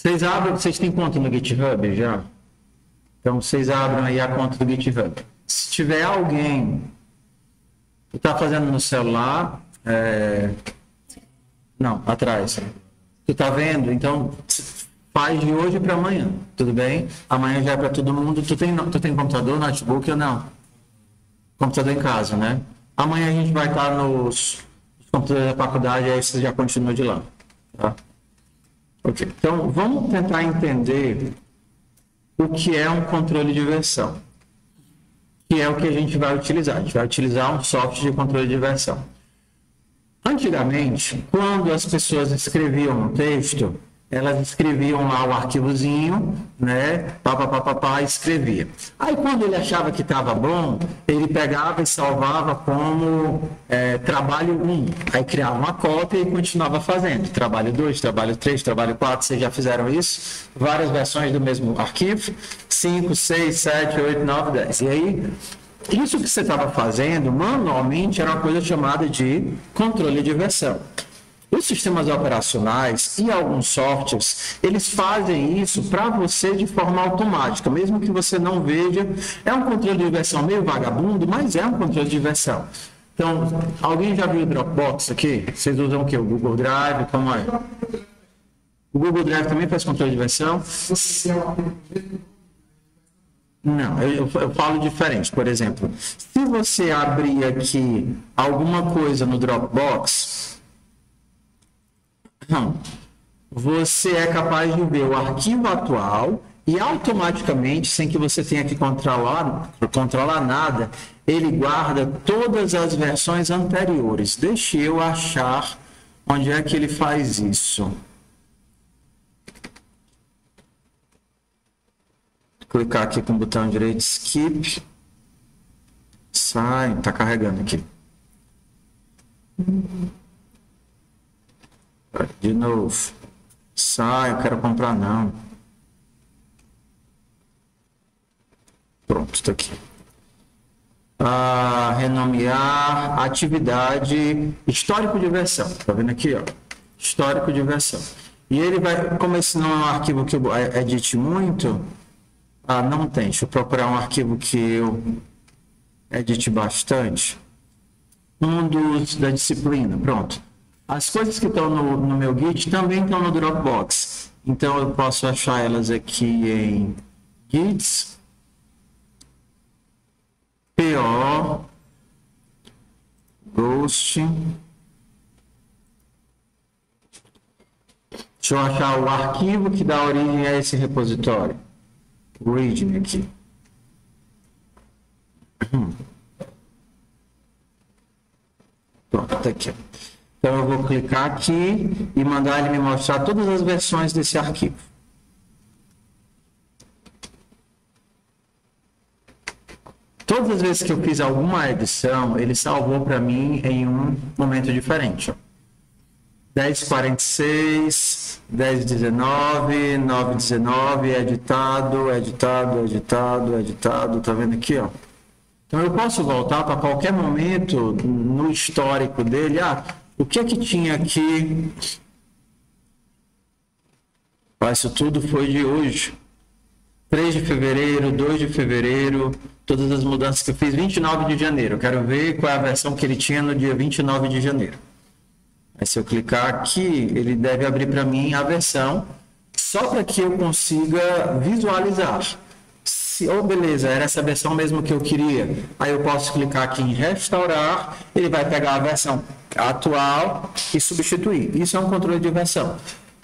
Vocês têm conta no GitHub já? Então, vocês abrem aí a conta do GitHub. Se tiver alguém que está fazendo no celular, não, atrás. Tu está vendo? Então, faz de hoje para amanhã, tudo bem? Amanhã já é para todo mundo. Tu tem computador, notebook ou não? Computador em casa, né? Amanhã a gente vai estar nos computadores da faculdade, aí você já continua de lá, tá? Ok, então vamos tentar entender o que é um controle de versão, que é o que a gente vai utilizar. A gente vai utilizar um software de controle de versão. Antigamente, quando as pessoas escreviam um texto, elas escreviam lá o arquivozinho, né? Escrevia. Aí, quando ele achava que estava bom, ele pegava e salvava como trabalho 1. Aí criava uma cópia e continuava fazendo. Trabalho 2, trabalho 3, trabalho 4. Vocês já fizeram isso? Várias versões do mesmo arquivo. 5, 6, 7, 8, 9, 10. E aí, isso que você estava fazendo, manualmente, era uma coisa chamada de controle de versão. Os sistemas operacionais e alguns softwares, eles fazem isso para você de forma automática, mesmo que você não veja. É um controle de versão meio vagabundo, mas é um controle de versão. Então, alguém já viu o Dropbox aqui? Vocês usam o quê? O Google Drive? Como é? O Google Drive também faz controle de versão? Não, eu falo diferente. Por exemplo, se você abrir aqui alguma coisa no Dropbox, você é capaz de ver o arquivo atual e automaticamente, sem que você tenha que controlar nada, ele guarda todas as versões anteriores. Deixa eu achar onde é que ele faz isso. Clicar aqui com o botão direito, skip. Sai, tá carregando aqui. De novo. Sai, eu quero comprar não. Pronto, está aqui. Renomear, atividade, histórico de versão. Tá vendo aqui, ó? Histórico de versão. E ele vai, como esse não é um arquivo que eu edite muito, não tem. Deixa eu procurar um arquivo que eu edite bastante. Um dos da disciplina, pronto. As coisas que estão no meu Git também estão no Dropbox. Então, eu posso achar elas aqui em Gits, PO, Ghost. Deixa eu achar o arquivo que dá origem a esse repositório. O readme aqui. Pronto, tá aqui. Então, eu vou clicar aqui e mandar ele me mostrar todas as versões desse arquivo. Todas as vezes que eu fiz alguma edição, ele salvou para mim em um momento diferente. Ó. 10.46, 10.19, 9.19, editado, tá vendo aqui, ó? Então, eu posso voltar para qualquer momento no histórico dele. O que é que tinha aqui? Isso tudo foi de hoje. 3 de fevereiro, 2 de fevereiro, todas as mudanças que eu fiz, 29 de janeiro. Eu quero ver qual é a versão que ele tinha no dia 29 de janeiro. Aí, se eu clicar aqui, ele deve abrir para mim a versão, só para que eu consiga visualizar. Beleza, era essa versão mesmo que eu queria. Aí eu posso clicar aqui em restaurar, ele vai pegar a versão atual e substituir. Isso é um controle de versão.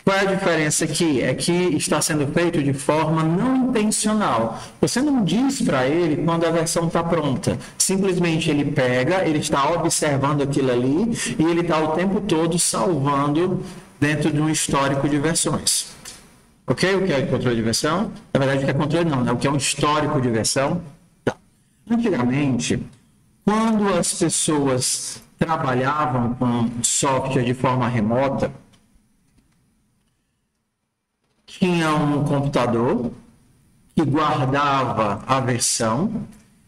Qual é a diferença aqui? É que está sendo feito de forma não intencional. Você não diz para ele quando a versão está pronta. Simplesmente ele pega, ele está observando aquilo ali e ele está o tempo todo salvando dentro de um histórico de versões. Ok? O que é controle de versão? Na verdade, o que é controle não, né? O que é um histórico de versão? Tá. Antigamente, quando as pessoas trabalhavam com software de forma remota, tinha um computador que guardava a versão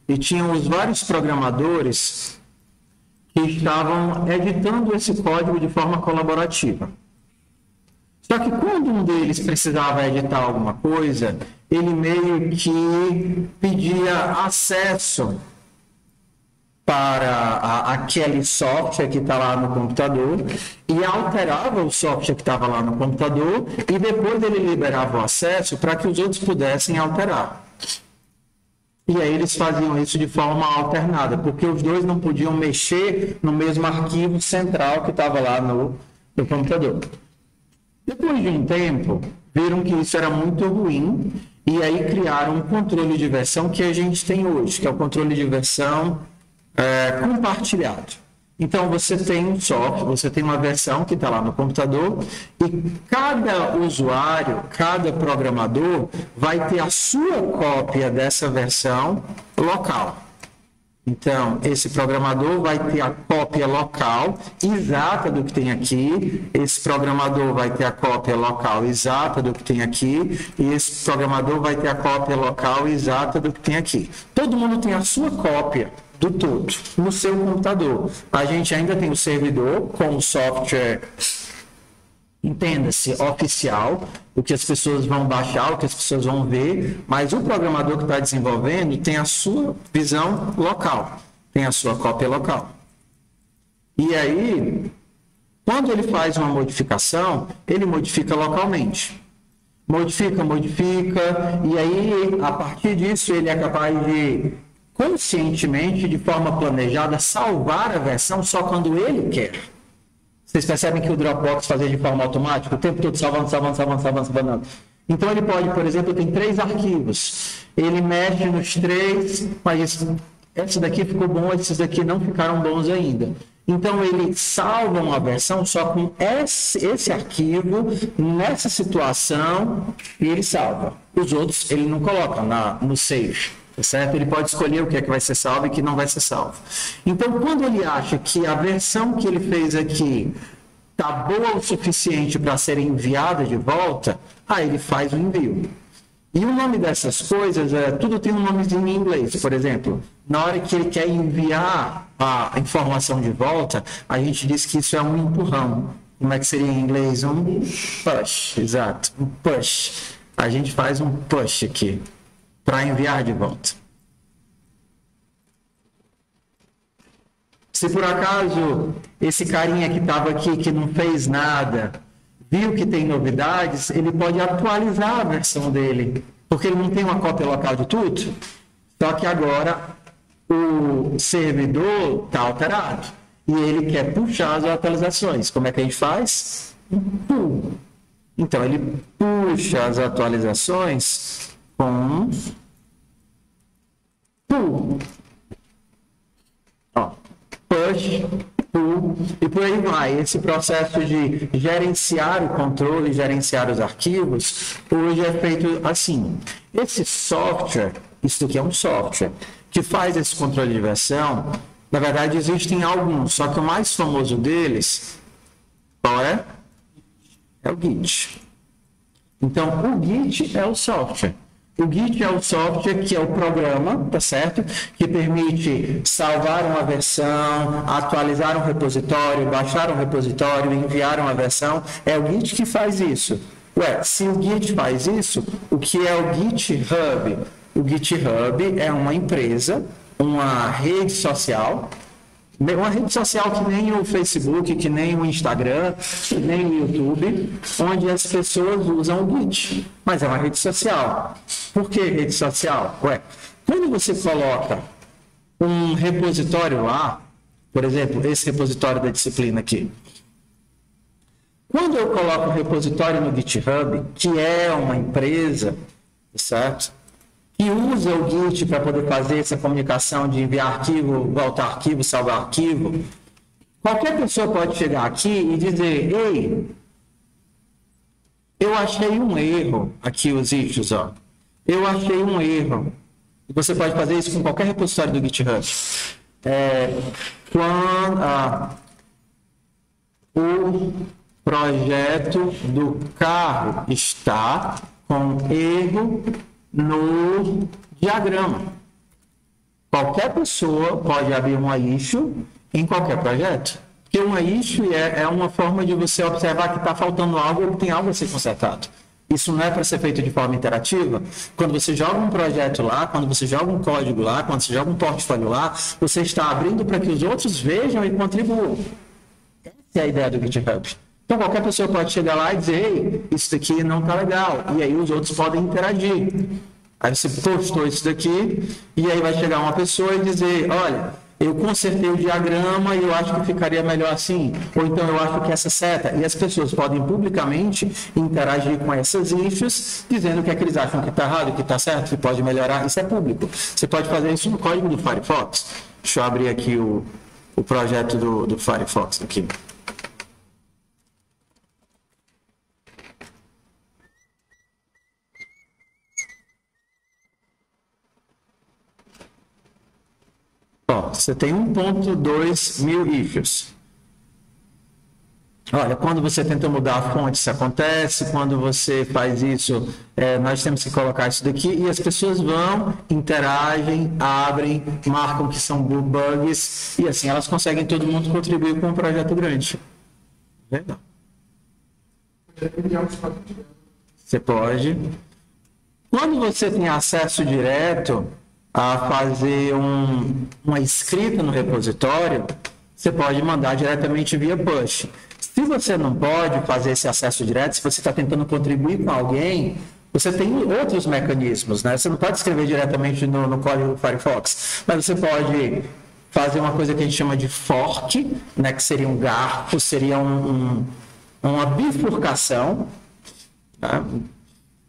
e tinham os vários programadores que estavam editando esse código de forma colaborativa. Só que quando um deles precisava editar alguma coisa, ele meio que pedia acesso para aquele software que está lá no computador e alterava o software que estava lá no computador e depois ele liberava o acesso para que os outros pudessem alterar. E aí eles faziam isso de forma alternada, porque os dois não podiam mexer no mesmo arquivo central que estava lá no computador. Depois de um tempo, viram que isso era muito ruim e aí criaram um controle de versão que a gente tem hoje, que é o controle de versão compartilhado. Então, você tem um software, você tem uma versão que está lá no computador e cada usuário, cada programador vai ter a sua cópia dessa versão local. Então, esse programador vai ter a cópia local exata do que tem aqui, esse programador vai ter a cópia local exata do que tem aqui, e esse programador vai ter a cópia local exata do que tem aqui. Todo mundo tem a sua cópia do todo no seu computador. A gente ainda tem o servidor com o software, entenda-se, oficial, o que as pessoas vão baixar, o que as pessoas vão ver, mas o programador que está desenvolvendo tem a sua visão local, tem a sua cópia local. E aí, quando ele faz uma modificação, ele modifica localmente. Modifica, e aí, a partir disso, ele é capaz de, conscientemente, de forma planejada, salvar a versão só quando ele quer. Vocês percebem que o Dropbox fazia de forma automática, o tempo todo salvando. Então ele pode, por exemplo, tem 3 arquivos. Ele mexe nos 3, mas esse daqui ficou bom, esses daqui não ficaram bons ainda. Então ele salva uma versão só com esse arquivo, nessa situação, e ele salva. Os outros ele não coloca no save. Certo? Ele pode escolher o que é que vai ser salvo e o que não vai ser salvo. Então, quando ele acha que a versão que ele fez aqui está boa o suficiente para ser enviada de volta, aí ele faz o envio. E o nome dessas coisas, tudo tem um nomezinho em inglês. Por exemplo, na hora que ele quer enviar a informação de volta, a gente diz que isso é um empurrão. Como é que seria em inglês? Um push, exato, um push. A gente faz um push aqui para enviar de volta. Se por acaso esse carinha que estava aqui, que não fez nada, viu que tem novidades, ele pode atualizar a versão dele, porque ele não tem uma cópia local de tudo. Só que agora o servidor está alterado e ele quer puxar as atualizações. Como é que a gente faz? Um pull. Então ele puxa as atualizações com pull. Ó, push, pull, e por aí vai. Esse processo de gerenciar o controle, gerenciar os arquivos, hoje é feito assim. Esse software, isso aqui é um software, que faz esse controle de versão. Na verdade, existem alguns, só que o mais famoso deles, qual é? É o Git. Então, o Git é o software. O Git é o software que é o programa, tá certo? Que permite salvar uma versão, atualizar um repositório, baixar um repositório, enviar uma versão. É o Git que faz isso. Ué, se o Git faz isso, o que é o GitHub? O GitHub é uma empresa, uma rede social, que nem o Facebook, que nem o Instagram, que nem o YouTube, onde as pessoas usam o Git. Mas é uma rede social. Por que rede social? Ué, quando você coloca um repositório lá, por exemplo, esse repositório da disciplina aqui, quando eu coloco um repositório no GitHub, que é uma empresa, certo? Que usa o Git para poder fazer essa comunicação de enviar arquivo, voltar arquivo, salvar arquivo, qualquer pessoa pode chegar aqui e dizer: ei, eu achei um erro aqui, os issues, ó. Eu achei um erro. E você pode fazer isso com qualquer repositório do GitHub. O projeto do carro está com erro no diagrama. Qualquer pessoa pode abrir uma issue em qualquer projeto. Porque uma issue é uma forma de você observar que está faltando algo ou que tem algo a ser consertado. Isso não é para ser feito de forma interativa. Quando você joga um projeto lá, quando você joga um código lá, quando você joga um portfólio lá, você está abrindo para que os outros vejam e contribuam. Essa é a ideia do GitHub. Então, qualquer pessoa pode chegar lá e dizer, ei, isso daqui não está legal. E aí os outros podem interagir. Aí você postou isso daqui, e aí vai chegar uma pessoa e dizer, olha, eu consertei o diagrama e eu acho que ficaria melhor assim. Ou então eu acho que essa seta. E as pessoas podem publicamente interagir com essas issues, dizendo o que é que eles acham que está errado, que está certo, que pode melhorar. Isso é público. Você pode fazer isso no código do Firefox. Deixa eu abrir aqui o projeto do Firefox aqui. Ó, você tem 1.2 mil issues. Olha, quando você tenta mudar a fonte, isso acontece. Quando você faz isso, nós temos que colocar isso daqui. E as pessoas vão, interagem, abrem, marcam que são bugs. E assim, elas conseguem todo mundo contribuir com um projeto grande. Legal. Você pode. Quando você tem acesso direto a fazer uma escrita no repositório, você pode mandar diretamente via push. Se você não pode fazer esse acesso direto, se você está tentando contribuir com alguém, você tem outros mecanismos, né? Você não pode escrever diretamente no código do Firefox, mas você pode fazer uma coisa que a gente chama de fork, né? Que seria um garfo, seria uma bifurcação, tá?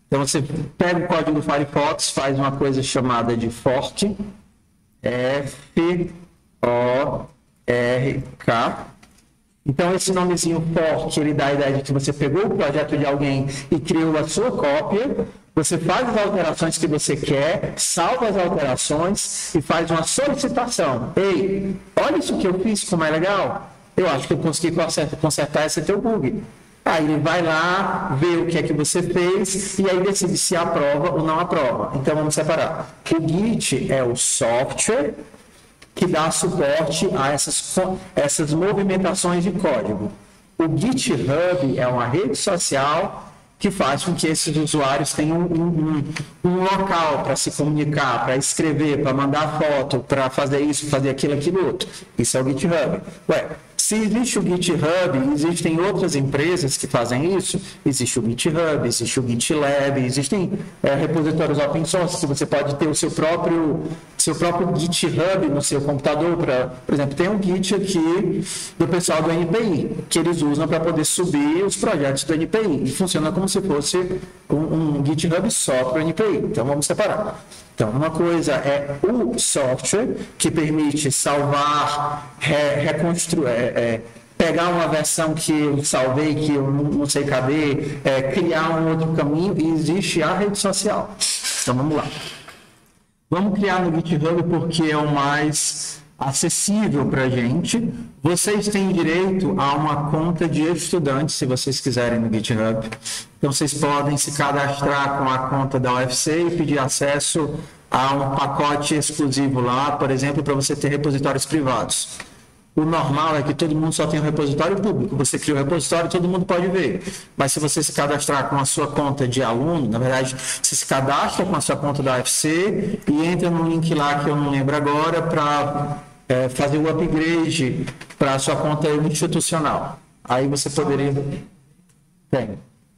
Então, você pega o código do Firefox, faz uma coisa chamada de fork, F-O-R-K. Então, esse nomezinho fork, ele dá a ideia de que você pegou o projeto de alguém e criou a sua cópia, você faz as alterações que você quer, salva as alterações e faz uma solicitação. Ei, olha isso que eu fiz, como é legal. Eu acho que eu consegui consertar esse teu bug. Aí ele vai lá, vê o que é que você fez e aí decide se aprova ou não aprova. Então vamos separar. O Git é o software que dá suporte a essas movimentações de código. O GitHub é uma rede social que faz com que esses usuários tenham um local para se comunicar, para escrever, para mandar foto, para fazer isso, fazer aquilo, aquilo outro. Isso é o GitHub. Ué, se existe o GitHub, existem outras empresas que fazem isso. Existe o GitHub, existe o GitLab, existem repositórios open source que você pode ter o seu próprio GitHub no seu computador. Por exemplo, tem um Git aqui do pessoal do NPI, que eles usam para poder subir os projetos do NPI. E funciona como se fosse um GitHub só para o NPI. Então, vamos separar. Então, uma coisa é o software, que permite salvar, reconstruir, pegar uma versão que eu salvei, que eu não sei cadê, criar um outro caminho, e existe a rede social. Então, vamos lá. Vamos criar no GitHub porque é o mais acessível para a gente. Vocês têm direito a uma conta de estudante, se vocês quiserem, no GitHub. Então, vocês podem se cadastrar com a conta da UFC e pedir acesso a um pacote exclusivo lá, por exemplo, para você ter repositórios privados. O normal é que todo mundo só tem um repositório público. Você cria o repositório e todo mundo pode ver. Mas se você se cadastrar com a sua conta de aluno, na verdade, você se cadastra com a sua conta da UFC e entra no link lá que eu não lembro agora para fazer o upgrade para a sua conta institucional. Aí você poderia... Tem.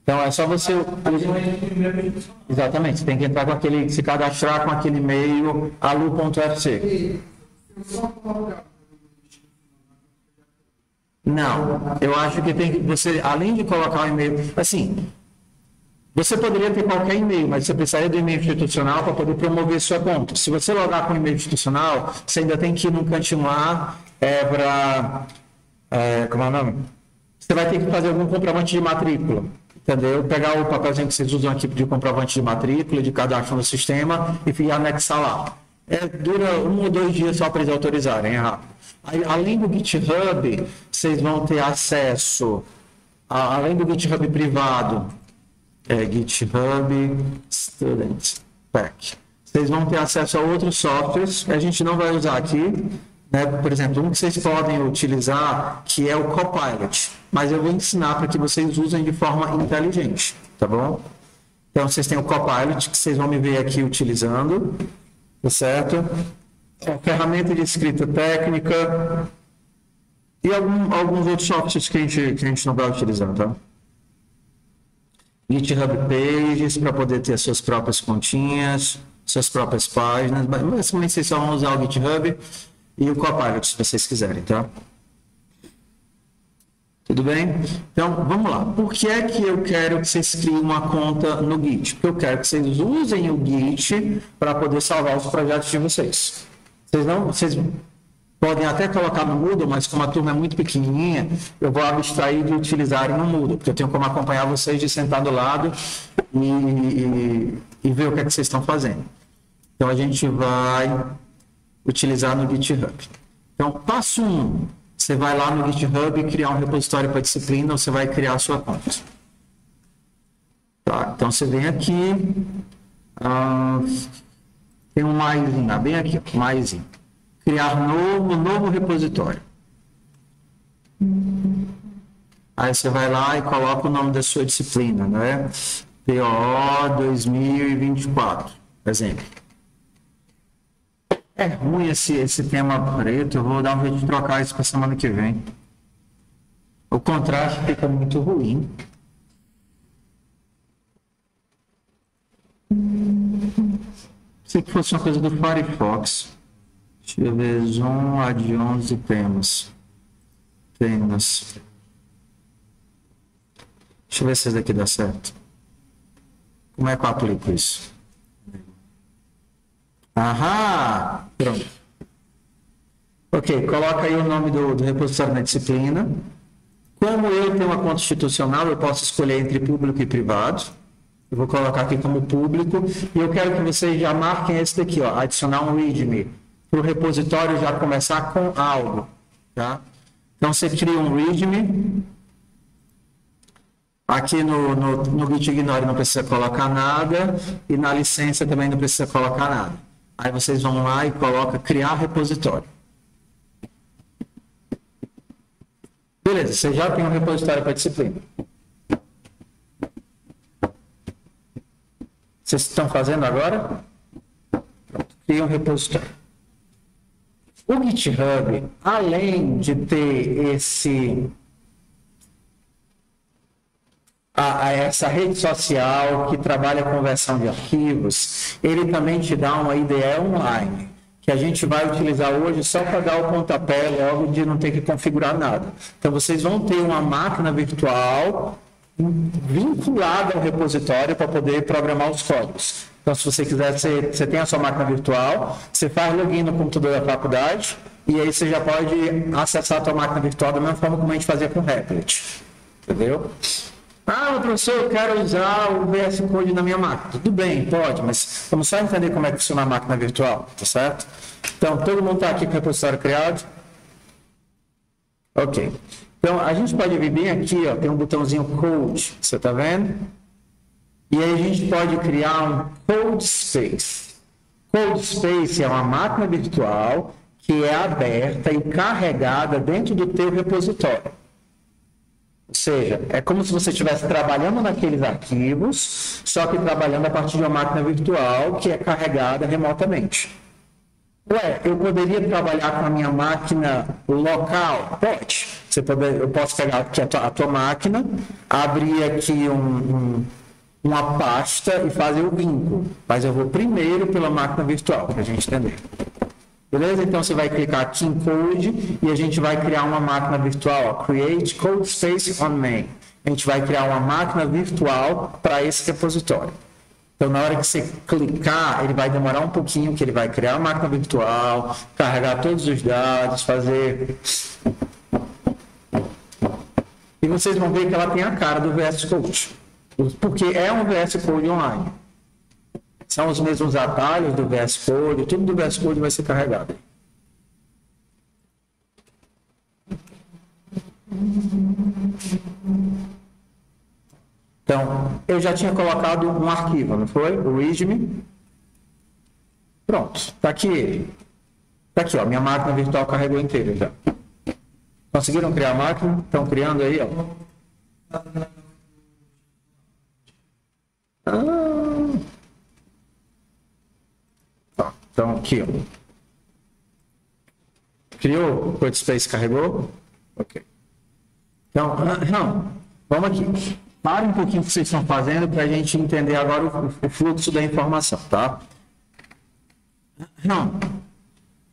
Então é só você... Exatamente, você tem que entrar com aquele... se cadastrar com aquele e-mail alu.fc. Não, eu acho que tem que... você, além de colocar o e-mail... Assim, você poderia ter qualquer e-mail, mas você precisaria do e-mail institucional para poder promover sua conta. Se você logar com o e-mail institucional, você ainda tem que ir num cantinho lá para... como é o nome? Você vai ter que fazer algum comprovante de matrícula. Entendeu? Pegar o papelzinho que vocês usam aqui de comprovante de matrícula, de cadastro no sistema e anexar lá. Dura 1 ou 2 dias só para eles autorizarem, é rápido. Aí, além do GitHub, vocês vão ter acesso, além do GitHub privado, GitHub Student Pack. Vocês vão ter acesso a outros softwares que a gente não vai usar aqui, né? Por exemplo, um que vocês podem utilizar, que é o Copilot, mas eu vou ensinar para que vocês usem de forma inteligente, tá bom? Então, vocês têm o Copilot, que vocês vão me ver aqui utilizando, tá certo? A ferramenta de escrita técnica e alguns outros softwares que a gente não vai utilizar, tá? GitHub Pages, para poder ter as suas próprias continhas, suas próprias páginas, mas basicamente vocês só vão usar o GitHub e o Copilot, se vocês quiserem, tá? Tudo bem? Então, vamos lá. Por que é que eu quero que vocês criem uma conta no Git? Porque eu quero que vocês usem o Git para poder salvar os projetos de vocês. Vocês podem até colocar no Moodle, mas como a turma é muito pequenininha, eu vou abstrair de utilizarem no Moodle, porque eu tenho como acompanhar vocês de sentar do lado e ver o que é que vocês estão fazendo. Então, a gente vai utilizar no GitHub. Então, passo 1, você vai lá no GitHub e criar um repositório para disciplina, ou você vai criar a sua conta. Tá, então, você vem aqui, tem um maisinho, bem aqui, maisinho. Criar novo repositório. Aí você vai lá e coloca o nome da sua disciplina, né? PO 2024, por exemplo. É ruim esse tema preto, eu vou dar um jeito de trocar isso para semana que vem. O contraste fica muito ruim. Se fosse uma coisa do Firefox. Deixa eu ver, zoom, add-ons e temas. Deixa eu ver se esse daqui dá certo. Como é que eu aplico isso? Aham! Pronto. Ok, coloca aí o nome do repositório na disciplina. Como eu tenho uma conta institucional, eu posso escolher entre público e privado. Eu vou colocar aqui como público. E eu quero que vocês já marquem esse daqui, ó, adicionar um README. Para o repositório já começar com algo, tá? Então, você cria um README. Aqui no Git Ignore não precisa colocar nada. E na licença também não precisa colocar nada. Aí vocês vão lá e colocam criar repositório. Beleza, você já tem um repositório para disciplina. Vocês estão fazendo agora? Pronto, cria um repositório. O GitHub, além de ter essa rede social que trabalha com versão de arquivos, ele também te dá uma IDE online, que a gente vai utilizar hoje só para dar o pontapé logo de não ter que configurar nada. Então, vocês vão ter uma máquina virtual vinculada ao repositório para poder programar os códigos. Então, se você quiser, você tem a sua máquina virtual, você faz login no computador da faculdade e aí você já pode acessar a sua máquina virtual da mesma forma como a gente fazia com o Replit. Entendeu? Ah, professor, eu quero usar o VS Code na minha máquina. Tudo bem, pode, mas vamos só entender como é que funciona a máquina virtual, tá certo? Então, todo mundo está aqui com o repositório criado? Ok. Então, a gente pode vir bem aqui, ó, tem um botãozinho Code, você está vendo? E aí a gente pode criar um Code Space. Code Space é uma máquina virtual que é aberta e carregada dentro do teu repositório. Ou seja, é como se você estivesse trabalhando naqueles arquivos, só que trabalhando a partir de uma máquina virtual que é carregada remotamente. Ué, eu poderia trabalhar com a minha máquina local? Pode. Eu posso pegar aqui a tua máquina, abrir aqui uma pasta e fazer o vínculo. Mas eu vou primeiro pela máquina virtual, para a gente entender. Beleza? Então, você vai clicar aqui em Code e a gente vai criar uma máquina virtual. Ó, Create Code Space on Main. A gente vai criar uma máquina virtual para esse repositório. Então, na hora que você clicar, ele vai demorar um pouquinho, que ele vai criar uma máquina virtual, carregar todos os dados, fazer... E vocês vão ver que ela tem a cara do VS Code. Porque é um VS Code online. São os mesmos atalhos do VS Code, tudo do VS Code vai ser carregado. Então, eu já tinha colocado um arquivo, não foi? O README. Pronto, está aqui ele. Tá aqui, ó, minha máquina virtual carregou inteira já. Conseguiram criar a máquina? Estão criando aí, ó. Tá, então aqui, ó. Criou? O CodeSpace carregou? Ok. Então, vamos aqui. Para um pouquinho o que vocês estão fazendo para a gente entender agora o fluxo da informação, tá?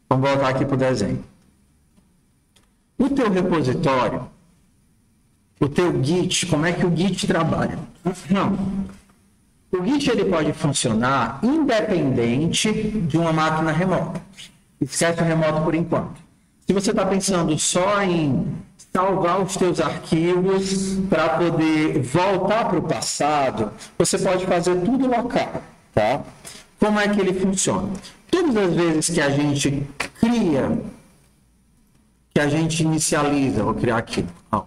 Vamos voltar aqui para o desenho. O teu repositório, o teu Git, como é que o Git trabalha? O Git ele pode funcionar independente de uma máquina remota. Esquece o remoto por enquanto. Se você está pensando só em salvar os teus arquivos para poder voltar para o passado, você pode fazer tudo local, tá? Como é que ele funciona? Todas as vezes que a gente cria, que a gente inicializa, vou criar aqui, ó.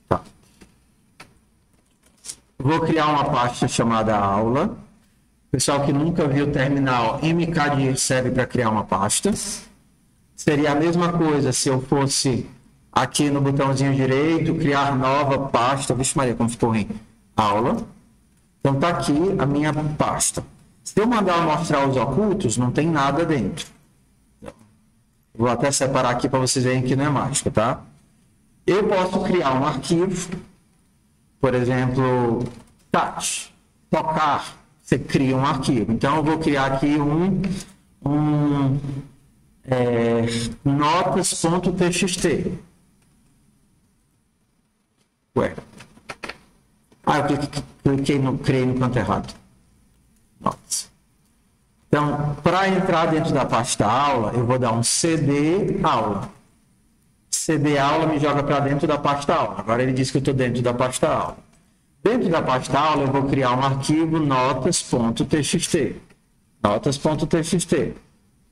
Tá. Vou criar uma pasta chamada aula. Pessoal que nunca viu o terminal, mkdir serve para criar uma pasta. Seria a mesma coisa se eu fosse aqui no botãozinho direito, criar nova pasta. Vixe Maria, como ficou ruim. Aula. Então tá aqui a minha pasta. Se eu mandar mostrar os ocultos, não tem nada dentro. Vou até separar aqui para vocês verem que não é mágica, tá? Eu posso criar um arquivo, por exemplo, touch, tocar. Você cria um arquivo. Então, eu vou criar aqui notas.txt. Ué. Eu criei no canto errado. Notas. Então, para entrar dentro da pasta aula, eu vou dar um cd aula. cd aula me joga para dentro da pasta aula. Agora ele diz que eu estou dentro da pasta aula. Dentro da pasta aula, eu vou criar um arquivo notas.txt. Notas.txt.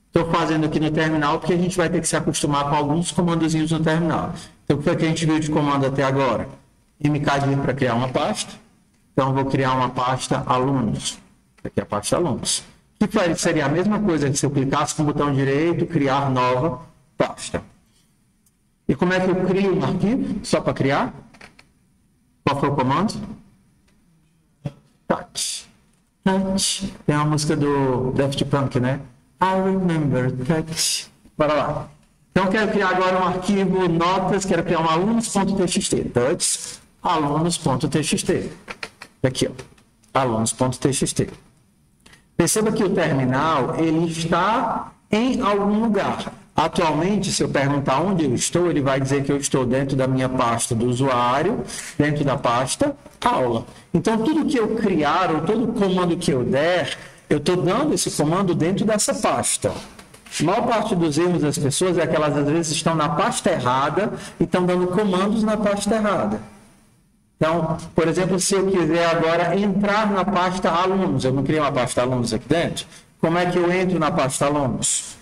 Estou fazendo aqui no terminal porque a gente vai ter que se acostumar com alguns comandozinhos no terminal. Então, o que a gente viu de comando até agora? mkdir para criar uma pasta. Então, eu vou criar uma pasta alunos. Aqui é a pasta alunos. Que seria a mesma coisa que se eu clicasse com o botão direito, criar nova pasta. E como é que eu crio um arquivo? Só para criar? Qual foi o comando? Touch. Touch. Tem uma música do Daft Punk, né? I remember touch. Bora lá. Então, eu quero criar agora um arquivo notas, quero criar um alunos.txt. Touch, alunos.txt. Aqui, ó. Alunos.txt. Perceba que o terminal, ele está em algum lugar. Atualmente, se eu perguntar onde eu estou, ele vai dizer que eu estou dentro da minha pasta do usuário, dentro da pasta aula. Então, tudo que eu criar, ou todo comando que eu der, eu estou dando esse comando dentro dessa pasta. A maior parte dos erros das pessoas é que elas, às vezes, estão na pasta errada e estão dando comandos na pasta errada. Então, por exemplo, se eu quiser agora entrar na pasta alunos, eu não criei uma pasta alunos aqui dentro, como é que eu entro na pasta alunos?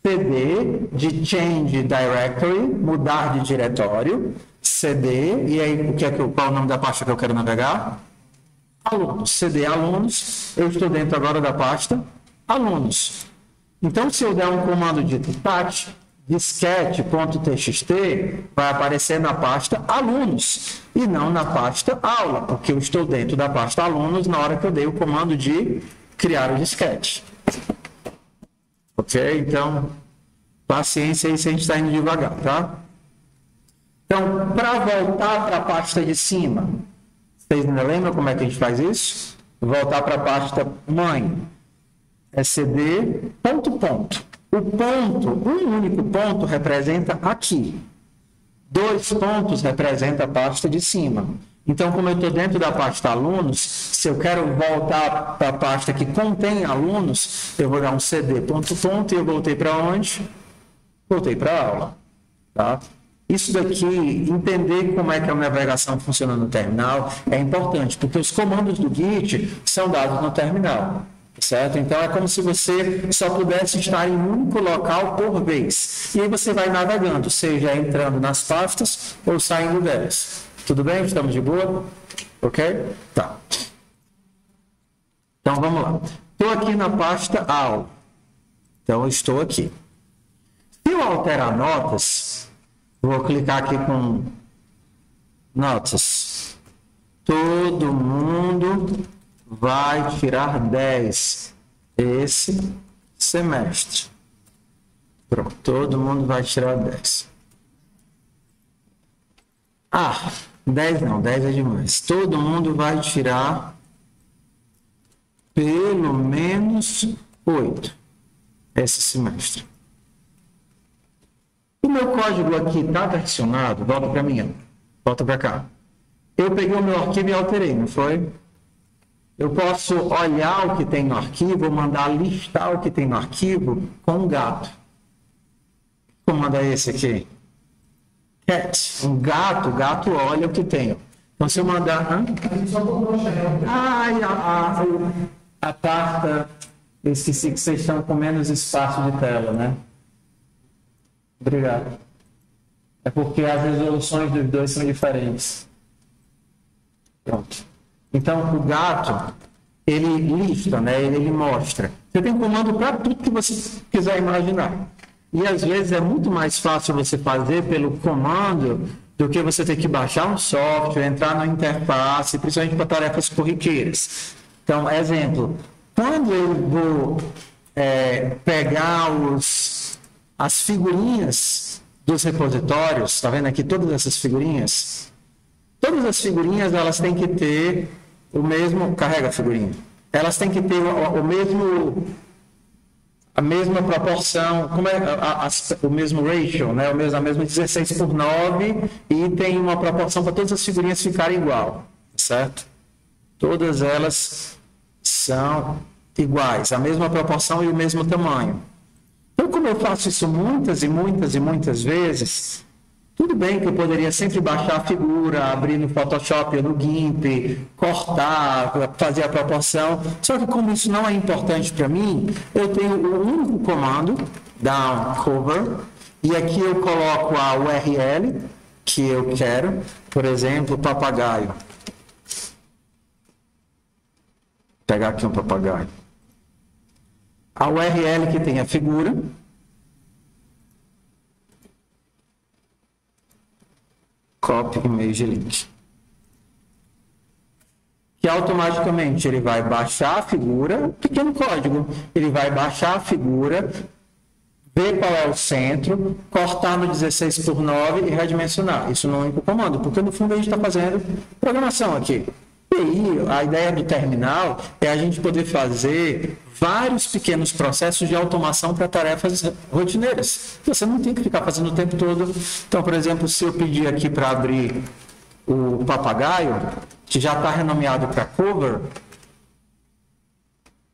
cd de change directory, mudar de diretório, cd, e aí qual é o nome da pasta que eu quero navegar? Alunos, cd alunos, eu estou dentro agora da pasta alunos. Então, se eu der um comando de touch, disquete.txt, vai aparecer na pasta alunos e não na pasta aula, porque eu estou dentro da pasta alunos na hora que eu dei o comando de criar o disquete. Ok? Então, paciência aí se a gente está indo devagar, tá? Então, para voltar para a pasta de cima, vocês ainda lembram como é que a gente faz isso? Voltar para a pasta mãe. É cd, ponto. O ponto, um único ponto representa aqui. 2 pontos representa a pasta de cima. Então, como eu estou dentro da pasta alunos, se eu quero voltar para a pasta que contém alunos, eu vou dar um cd, ponto, e eu voltei para onde? Voltei para a aula. Tá? Isso daqui, entender como é que a navegação funciona no terminal é importante, porque os comandos do Git são dados no terminal. Certo? Então, é como se você só pudesse estar em um único local por vez. E aí você vai navegando, seja entrando nas pastas ou saindo delas. Tudo bem? Estamos de boa? Ok? Tá. Então, vamos lá. Estou aqui na pasta aula. Então, eu estou aqui. Se eu alterar notas, vou clicar aqui com notas. Todo mundo vai tirar 10 esse semestre. Pronto, todo mundo vai tirar 10. Ah, 10 não, 10 é demais. Todo mundo vai tirar pelo menos 8 esse semestre. O meu código aqui está versionado, volta para mim, volta para cá. Eu peguei o meu arquivo e alterei, não foi? Eu posso olhar o que tem no arquivo, mandar listar o que tem no arquivo com um gato. Que comando é esse aqui? Cat. Um gato, o gato olha o que tem. Então, se eu mandar... A parta... Eu esqueci que vocês estão com menos espaço de tela, né? Obrigado. É porque as resoluções dos dois são diferentes. Pronto. Então, o gato, ele lista, né? Ele mostra. Você tem comando para tudo que você quiser imaginar. E, às vezes, é muito mais fácil você fazer pelo comando do que você ter que baixar um software, entrar na interface, principalmente para tarefas corriqueiras. Então, exemplo, quando eu vou pegar as figurinhas dos repositórios, está vendo aqui todas essas figurinhas? Todas as figurinhas, elas têm que ter o mesmo... Carrega a figurinha. Elas têm que ter o mesmo... A mesma proporção, como é o mesmo ratio, né? A mesma 16:9, e tem uma proporção para todas as figurinhas ficarem igual, certo? Todas elas são iguais, a mesma proporção e o mesmo tamanho. Então, como eu faço isso muitas e muitas e muitas vezes, tudo bem que eu poderia sempre baixar a figura, abrir no Photoshop ou no GIMP, cortar, fazer a proporção. Só que como isso não é importante para mim, eu tenho o único comando, down cover, e aqui eu coloco a URL que eu quero, por exemplo, papagaio. Vou pegar aqui um papagaio. A URL que tem a figura. Copy image link. Que automaticamente ele vai baixar a figura, um pequeno código, ele vai baixar a figura, ver qual é o centro, cortar no 16:9 e redimensionar. Isso no único comando, porque no fundo a gente está fazendo programação aqui. E aí, a ideia do terminal é a gente poder fazer vários pequenos processos de automação para tarefas rotineiras. Você não tem que ficar fazendo o tempo todo. Então, por exemplo, se eu pedir aqui para abrir o papagaio, que já está renomeado para cover,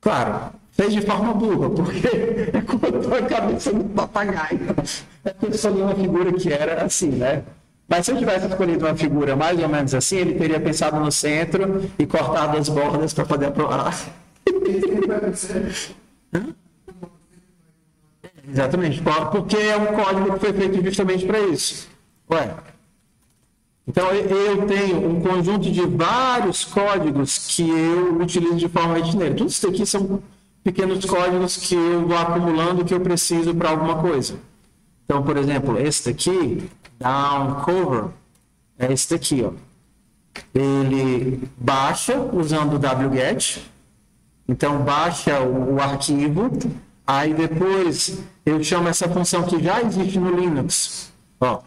claro, fez de forma burra, porque é como a cabeça do papagaio. É porque eu escolhi uma figura que era assim, né? Mas se eu tivesse escolhido uma figura mais ou menos assim, ele teria pensado no centro e cortado as bordas para poder aprovar. Exatamente, porque é um código que foi feito justamente para isso. Ué. Então, eu tenho um conjunto de vários códigos que eu utilizo de forma rotineira. Tudo isso aqui são pequenos códigos que eu vou acumulando que eu preciso para alguma coisa. Então, por exemplo, esse daqui, down cover, é esse daqui, ó. Ele baixa usando o wget, então baixa o arquivo, aí depois eu chamo essa função que já existe no Linux, ó.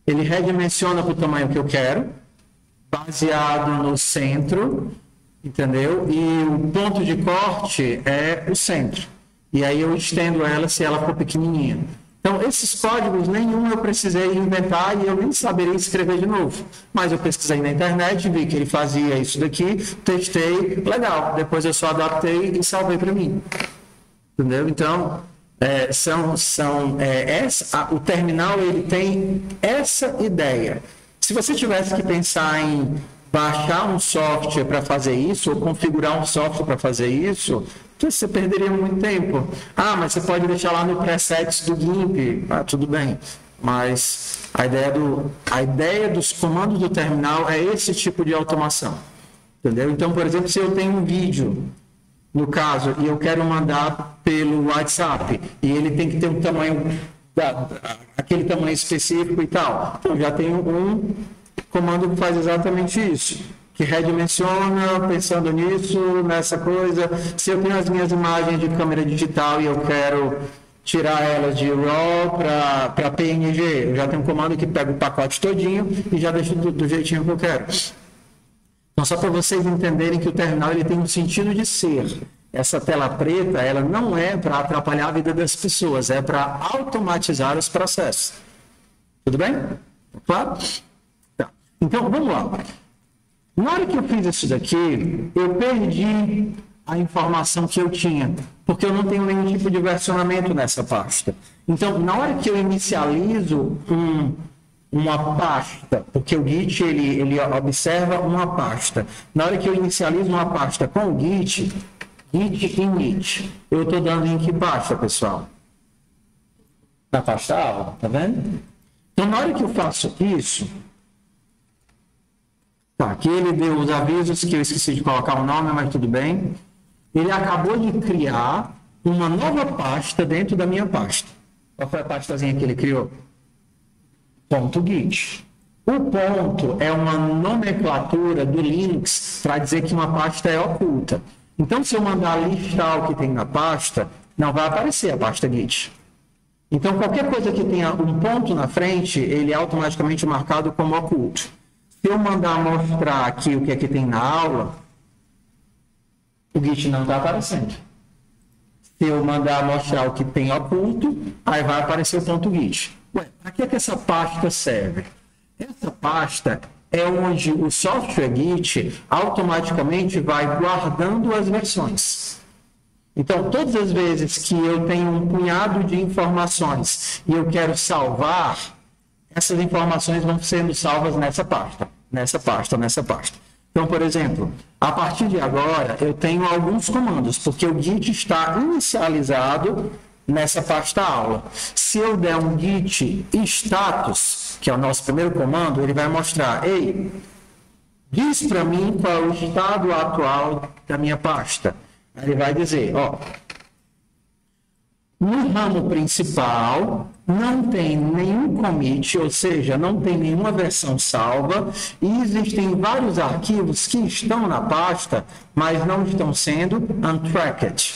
Ele redimensiona para o tamanho que eu quero, baseado no centro, entendeu? E o ponto de corte é o centro. E aí eu estendo ela se ela for pequenininha. Então, esses códigos, nenhum eu precisei inventar e eu nem saberia escrever de novo. Mas eu pesquisei na internet, vi que ele fazia isso daqui, testei, legal. Depois eu só adaptei e salvei para mim. Entendeu? Então, o terminal ele tem essa ideia. Se você tivesse que pensar em baixar um software para fazer isso, ou configurar um software para fazer isso, você perderia muito tempo. Ah, mas você pode deixar lá no presets do GIMP. Ah, tudo bem. Mas a ideia dos comandos do terminal é esse tipo de automação. Entendeu? Então, por exemplo, se eu tenho um vídeo no caso, e eu quero mandar pelo WhatsApp, e ele tem que ter um tamanho, aquele tamanho específico e tal. Então, já tenho um comando que faz exatamente isso, que redimensiona, pensando nisso, nessa coisa. Se eu tenho as minhas imagens de câmera digital e eu quero tirar elas de RAW para PNG, eu já tenho um comando que pega o pacote todinho e já deixa do jeitinho que eu quero. Então, só para vocês entenderem que o terminal ele tem um sentido de ser. Essa tela preta, ela não é para atrapalhar a vida das pessoas, é para automatizar os processos. Tudo bem? Claro? Tá. Então, vamos lá. Na hora que eu fiz isso daqui, eu perdi a informação que eu tinha, porque eu não tenho nenhum tipo de versionamento nessa pasta. Então, na hora que eu inicializo uma pasta, porque o Git ele observa uma pasta. Na hora que eu inicializo uma pasta com o Git init, eu estou dando em que pasta, pessoal? Na pasta aula, tá vendo? Então, na hora que eu faço isso, tá, aqui ele deu os avisos que eu esqueci de colocar o nome, mas tudo bem. Ele acabou de criar uma nova pasta dentro da minha pasta. Qual foi a pastazinha que ele criou? .git. O ponto é uma nomenclatura do Linux para dizer que uma pasta é oculta. Então, se eu mandar listar o que tem na pasta, não vai aparecer a pasta Git. Então, qualquer coisa que tenha um ponto na frente, ele é automaticamente marcado como oculto. Se eu mandar mostrar aqui o que é que tem na aula, o Git não está aparecendo. Se eu mandar mostrar o que tem oculto, aí vai aparecer o ponto Git. Ué, para que essa pasta serve? Essa pasta é onde o software Git automaticamente vai guardando as versões. Então, todas as vezes que eu tenho um punhado de informações e eu quero salvar, essas informações vão sendo salvas nessa pasta. Então, por exemplo, a partir de agora, eu tenho alguns comandos, porque o Git está inicializado nessa pasta aula. Se eu der um Git status, que é o nosso primeiro comando, ele vai mostrar, ei, diz para mim qual é o estado atual da minha pasta. Ele vai dizer, ó, no ramo principal não tem nenhum commit, ou seja, não tem nenhuma versão salva, e existem vários arquivos que estão na pasta, mas não estão sendo untracked,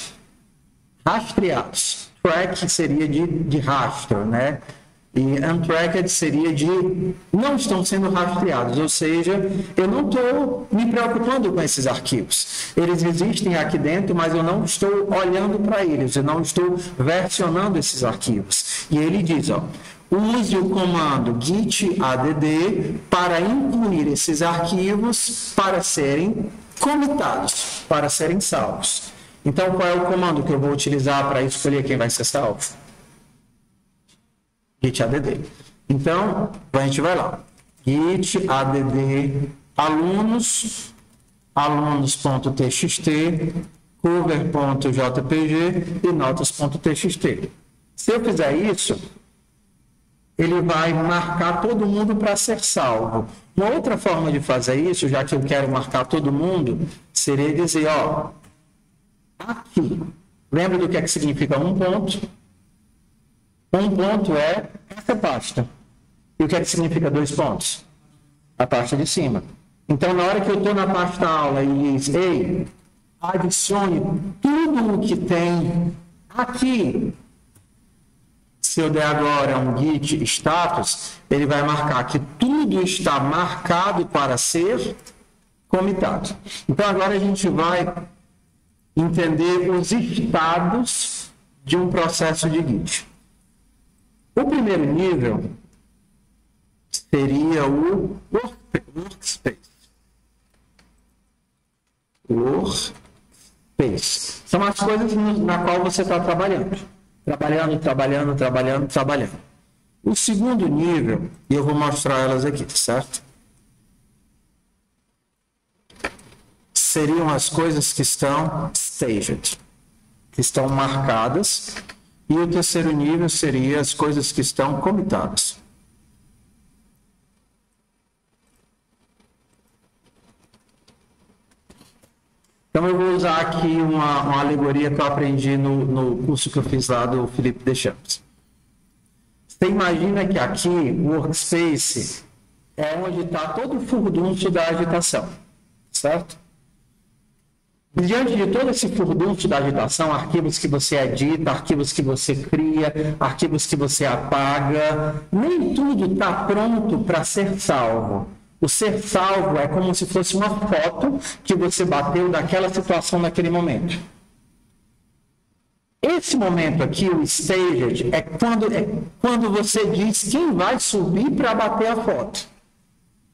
rastreados. Track seria de rastro, né? E untracked seria de não estão sendo rastreados, ou seja, eu não estou me preocupando com esses arquivos. Eles existem aqui dentro, mas eu não estou olhando para eles, eu não estou versionando esses arquivos. E ele diz, ó, use o comando git add para incluir esses arquivos para serem comitados, para serem salvos. Então, qual é o comando que eu vou utilizar para escolher quem vai ser salvo? Git add. Então, a gente vai lá. Git add alunos, alunos.txt, cover.jpg e notas.txt. Se eu fizer isso, ele vai marcar todo mundo para ser salvo. Uma outra forma de fazer isso, já que eu quero marcar todo mundo, seria dizer, ó, aqui. Lembra do que é que significa um ponto? Um ponto é essa pasta. E o que é que significa 2 pontos? A pasta de cima. Então, na hora que eu estou na pasta aula e diz, ei, adicione tudo o que tem aqui. Se eu der agora um git status, ele vai marcar que tudo está marcado para ser comitado. Então, agora a gente vai entender os estados de um processo de Git. O primeiro nível seria o workspace. Workspace. São as coisas na qual você está trabalhando. Trabalhando. O segundo nível, e eu vou mostrar elas aqui, tá certo? Seriam as coisas que estão staged, que estão marcadas. E o terceiro nível seria as coisas que estão comitadas. Então, Então eu vou usar aqui uma alegoria que eu aprendi no curso que eu fiz lá do Felipe Deschamps. Você imagina que aqui o workspace é onde está todo o furdunço da agitação, certo? Diante de todo esse furdunço da agitação, arquivos que você edita, arquivos que você cria, arquivos que você apaga, nem tudo está pronto para ser salvo. O ser salvo é como se fosse uma foto que você bateu daquela situação naquele momento. Esse momento aqui, o staged, é quando você diz quem vai subir para bater a foto.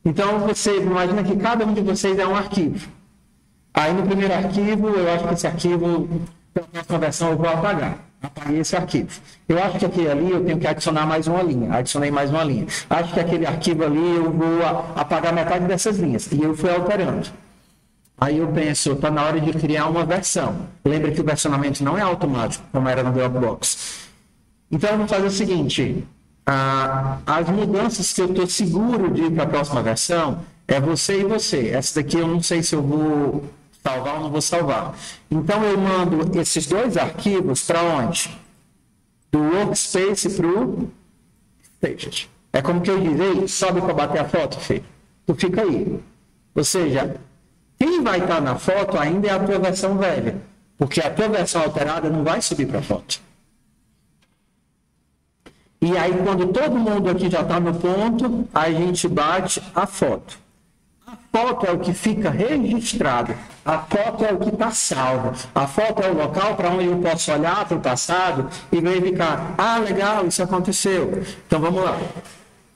Então, você imagina que cada um de vocês é um arquivo. Aí, no primeiro arquivo, eu acho que esse arquivo, pela próxima versão, eu vou apagar. Apaguei esse arquivo. Eu acho que aquele ali eu tenho que adicionar mais uma linha. Adicionei mais uma linha. Acho que aquele arquivo ali eu vou apagar metade dessas linhas. E eu fui alterando. Aí eu penso, está na hora de criar uma versão. Lembra que o versionamento não é automático, como era no Dropbox. Então, eu vou fazer o seguinte. As mudanças que eu estou seguro de ir para a próxima versão é você e você. Essa daqui eu não sei se eu vou salvar ou não vou salvar. Então, eu mando esses dois arquivos para onde? Do Workspace para o Staged. É como que eu diz, ei, sobe para bater a foto, filho. Tu fica aí. Ou seja, quem vai estar na foto ainda é a tua versão velha. Porque a tua versão alterada não vai subir para a foto. E aí, quando todo mundo aqui já está no ponto, a gente bate a foto. A foto é o que fica registrado. A foto é o que está salvo. A foto é o local para onde eu posso olhar para o passado e verificar. Ah, legal, isso aconteceu. Então, vamos lá.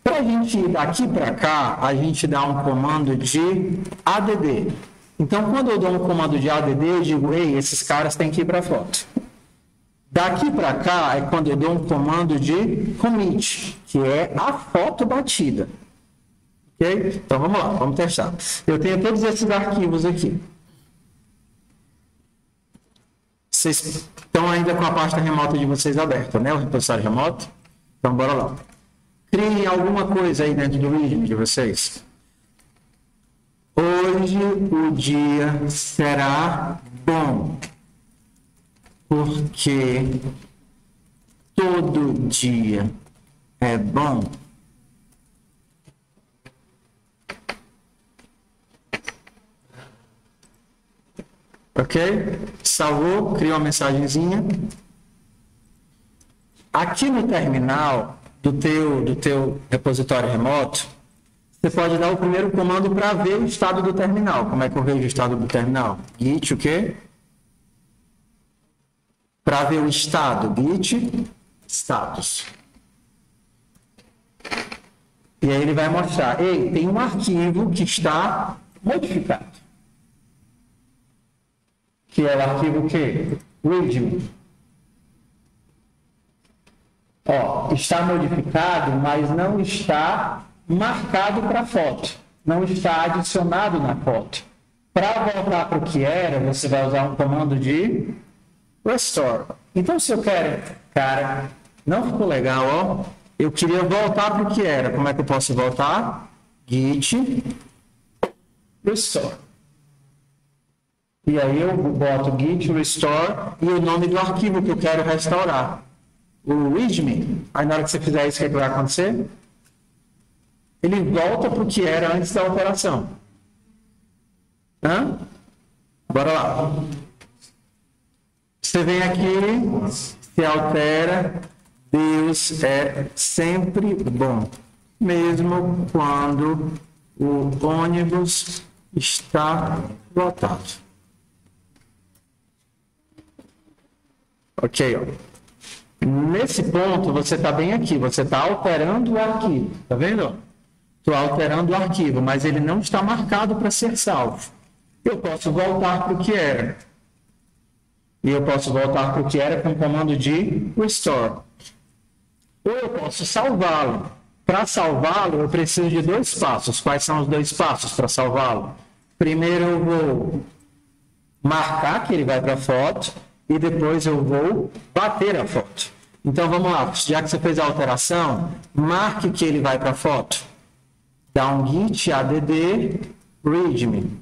Para a gente ir daqui para cá, a gente dá um comando de ADD. Então, quando eu dou um comando de ADD, eu digo, ei, esses caras têm que ir para a foto. Daqui para cá é quando eu dou um comando de commit, que é a foto batida. Ok? Então vamos lá, vamos testar. Eu tenho todos esses arquivos aqui. Vocês estão ainda com a pasta remota de vocês aberta, né? O repositório remoto? Então bora lá. Criem alguma coisa aí dentro do README de vocês. Hoje o dia será bom. Porque todo dia é bom. Ok? Salvou, criou uma mensagenzinha. Aqui no terminal do teu repositório remoto, você pode dar o primeiro comando para ver o estado do terminal. Como é que eu vejo o estado do terminal? Git o quê? Para ver o estado, git status. E aí ele vai mostrar, ei, tem um arquivo que está modificado. Que é o arquivo que? README. Ó, está modificado, mas não está marcado para a foto. Não está adicionado na foto. Para voltar para o que era, você vai usar um comando de restore. Então, se eu quero, cara, não ficou legal, ó. Eu queria voltar para o que era. Como é que eu posso voltar? Git restore. E aí eu boto git restore e o nome do arquivo que eu quero restaurar. O readme. Aí na hora que você fizer isso, o que vai acontecer? Ele volta para o que era antes da alteração. Hã? Bora lá. Você vem aqui, se altera, Deus é sempre bom, mesmo quando o ônibus está lotado. Ok, ó. Nesse ponto, você está bem aqui, você está alterando o arquivo, tá vendo? Estou alterando o arquivo, mas ele não está marcado para ser salvo. Eu posso voltar para o que era. E eu posso voltar para o que era com o comando de restore. Ou eu posso salvá-lo. Para salvá-lo, eu preciso de dois passos. Quais são os dois passos para salvá-lo? Primeiro eu vou marcar que ele vai para a foto e depois eu vou bater a foto. Então vamos lá, já que você fez a alteração, marque que ele vai para a foto. Dá um git add readme.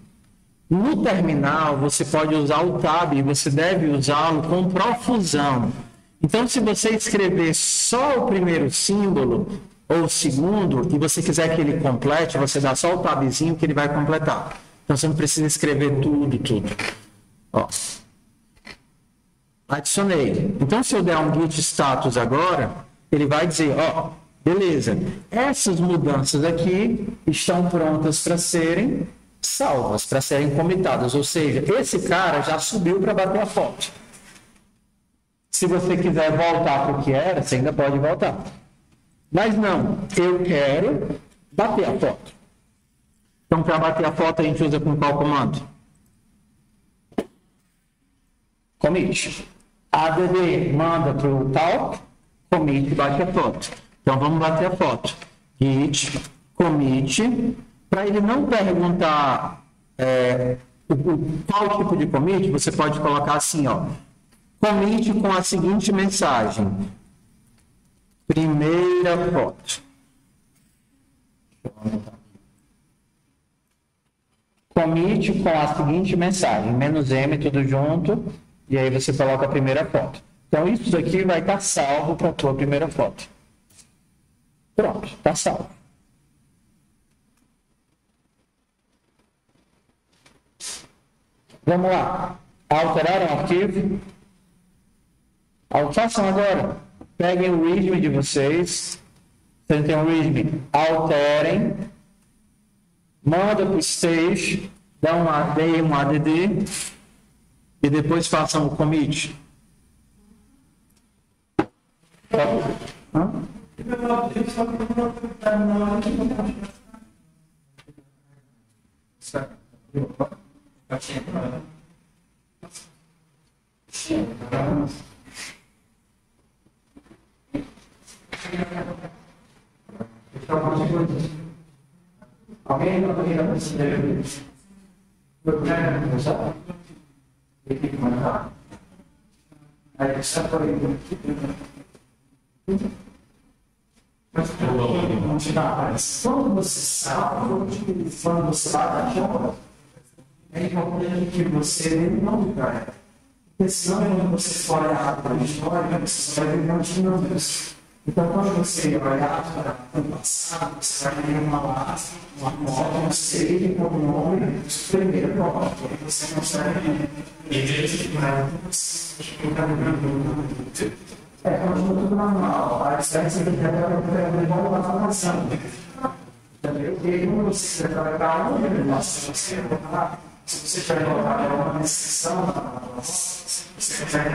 No terminal, você pode usar o tab e você deve usá-lo com profusão. Então, se você escrever só o primeiro símbolo ou o segundo e você quiser que ele complete, você dá só o tabzinho que ele vai completar. Então, você não precisa escrever tudo. Ó. Adicionei. Então, se eu der um git status agora, ele vai dizer, ó, beleza, essas mudanças aqui estão prontas para serem salvas, para serem comitadas. Ou seja, esse cara já subiu para bater a foto. Se você quiser voltar para o que era, você ainda pode voltar. Mas não, eu quero bater a foto. Então, para bater a foto, a gente usa com qual comando? Commit. Add manda para o tal, commit, bate a foto. Então, vamos bater a foto. Git, commit, para ele não perguntar qual tipo de commit, você pode colocar assim, ó. Commit com a seguinte mensagem. Primeira foto. Commit com a seguinte mensagem. -m, tudo junto. E aí você coloca a primeira foto. Então, isso daqui vai estar salvo para a tua primeira foto. Pronto, está salvo. Vamos lá. Alterar o arquivo. Façam agora. Peguem o README de vocês. Vocês têm o README. Alterem. Manda para o stage. Deem um add. E depois façam o commit. Alguém não poderia perceber isso? Eu quero usar. Tem que mandar. Aí está por aí. Mas quando você salva, quando você vai dar é importante que você não vai. Porque senão, quando você for olhar para a história, você vai ver um monte de números. Então, quando você olhar para o passado, você vai ver uma moda, um ser com o nome do primeiro bloco. Você consegue continua tudo normal. A distância que tem uma informação. Entendeu? E aí, quando você vai para um, se você tiver colocado uma descrição, você consegue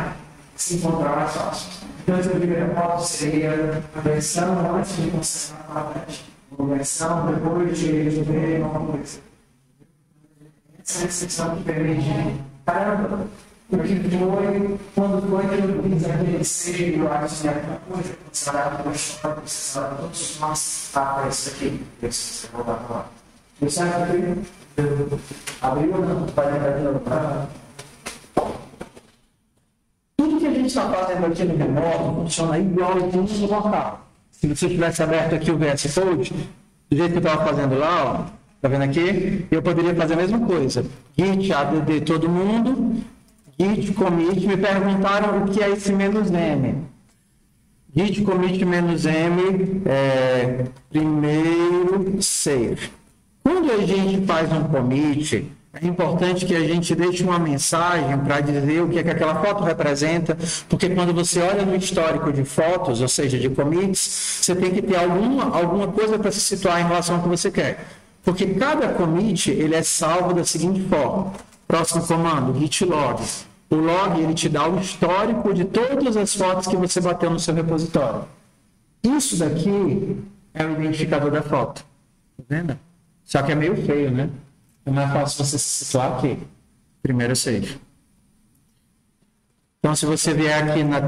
se encontrar mais fácil. Então, a primeira foto seria a versão antes de conservar a palete, a versão depois de ver uma coisa. Essa é a descrição que permite, caramba, porque foi, quando foi que eu fiz aquele ser, eu acho que é alguma coisa, você vai dar uma história, você vai dar todos os nossos tapas aqui, você vai voltar para lá. Você sabe que abriu ou não? Vai lembrar de novo. Tudo que a gente está fazendo aqui no remoto funciona igualzinho no local. Se você tivesse aberto aqui o VS Code, do jeito que eu estava fazendo lá, ó, tá vendo aqui? Eu poderia fazer a mesma coisa. Git, add todo mundo, git, commit, me perguntaram o que é esse "-m". Git, commit, "-m", primeiro save. Quando a gente faz um commit, é importante que a gente deixe uma mensagem para dizer o que é que aquela foto representa, porque quando você olha no histórico de fotos, ou seja, de commits, você tem que ter alguma coisa para se situar em relação ao que você quer. Porque cada commit, ele é salvo da seguinte forma. Próximo comando, git log. O log, ele te dá o histórico de todas as fotos que você bateu no seu repositório. Isso daqui é o identificador da foto. Tá vendo? Só que é meio feio, né? É mais fácil você se situar aqui. Primeiro save. Então, se você vier aqui na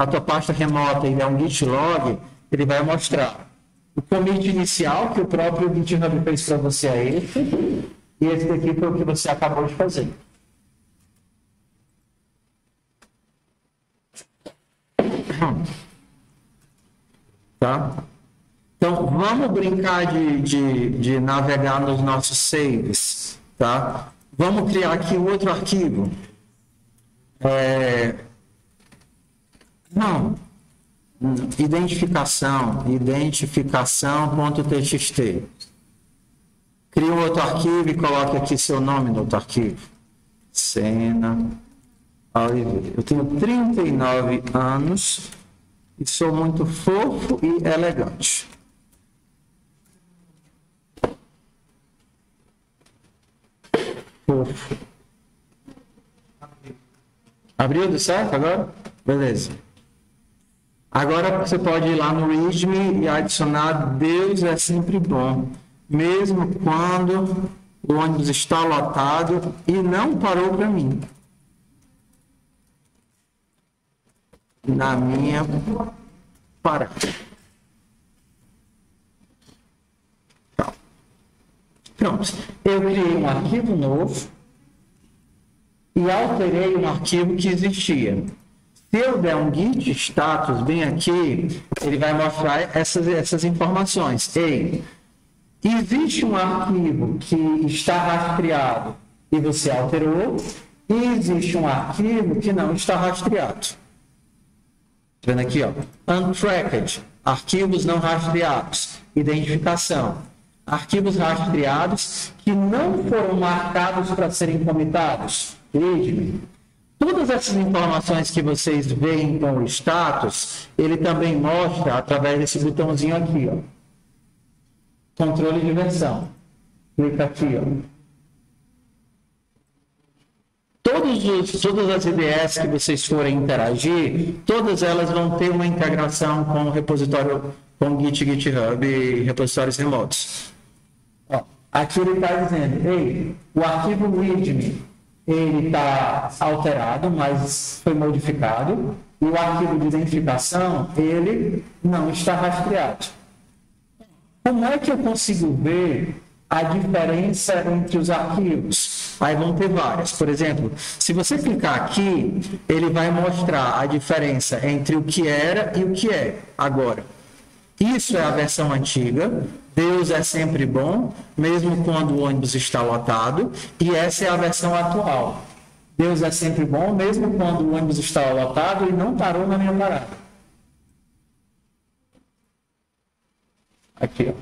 tua pasta remota e der um git log, ele vai mostrar o commit inicial que o próprio GitHub fez para você é esse, e esse daqui foi o que você acabou de fazer. Tá? Então, vamos brincar de navegar nos nossos saves, tá? Vamos criar aqui outro arquivo. Identificação.txt. Cria um outro arquivo e coloque aqui seu nome no outro arquivo. Sena Oliveira. Eu tenho 39 anos e sou muito fofo e elegante. Fofo. Abriu do certo agora? Beleza. Agora você pode ir lá no README e adicionar Deus é sempre bom, mesmo quando o ônibus está lotado e não parou para mim. Na minha parada. Pronto. Eu criei um arquivo novo e alterei um arquivo que existia. Se eu der um git status bem aqui, ele vai mostrar essas informações. Ei, existe um arquivo que está rastreado e você alterou, e existe um arquivo que não está rastreado. Tá vendo aqui, ó? Untracked, arquivos não rastreados, identificação. Arquivos rastreados que não foram marcados para serem comitados. README. Todas essas informações que vocês veem com o status, ele também mostra através desse botãozinho aqui, ó. Controle de versão. Clica aqui, ó. Todas as IDEs que vocês forem interagir, todas elas vão ter uma integração com o repositório, com o Git, GitHub e repositórios remotos. Ó, aqui ele está dizendo, ei, o arquivo README, ele está alterado, mas foi modificado, e o arquivo de identificação, ele não está rastreado. Como é que eu consigo ver a diferença entre os arquivos? Aí vão ter várias. Por exemplo, se você clicar aqui, ele vai mostrar a diferença entre o que era e o que é agora. Isso é a versão antiga, Deus é sempre bom, mesmo quando o ônibus está lotado, e essa é a versão atual. Deus é sempre bom, mesmo quando o ônibus está lotado e não parou na minha parada. Aqui, ó.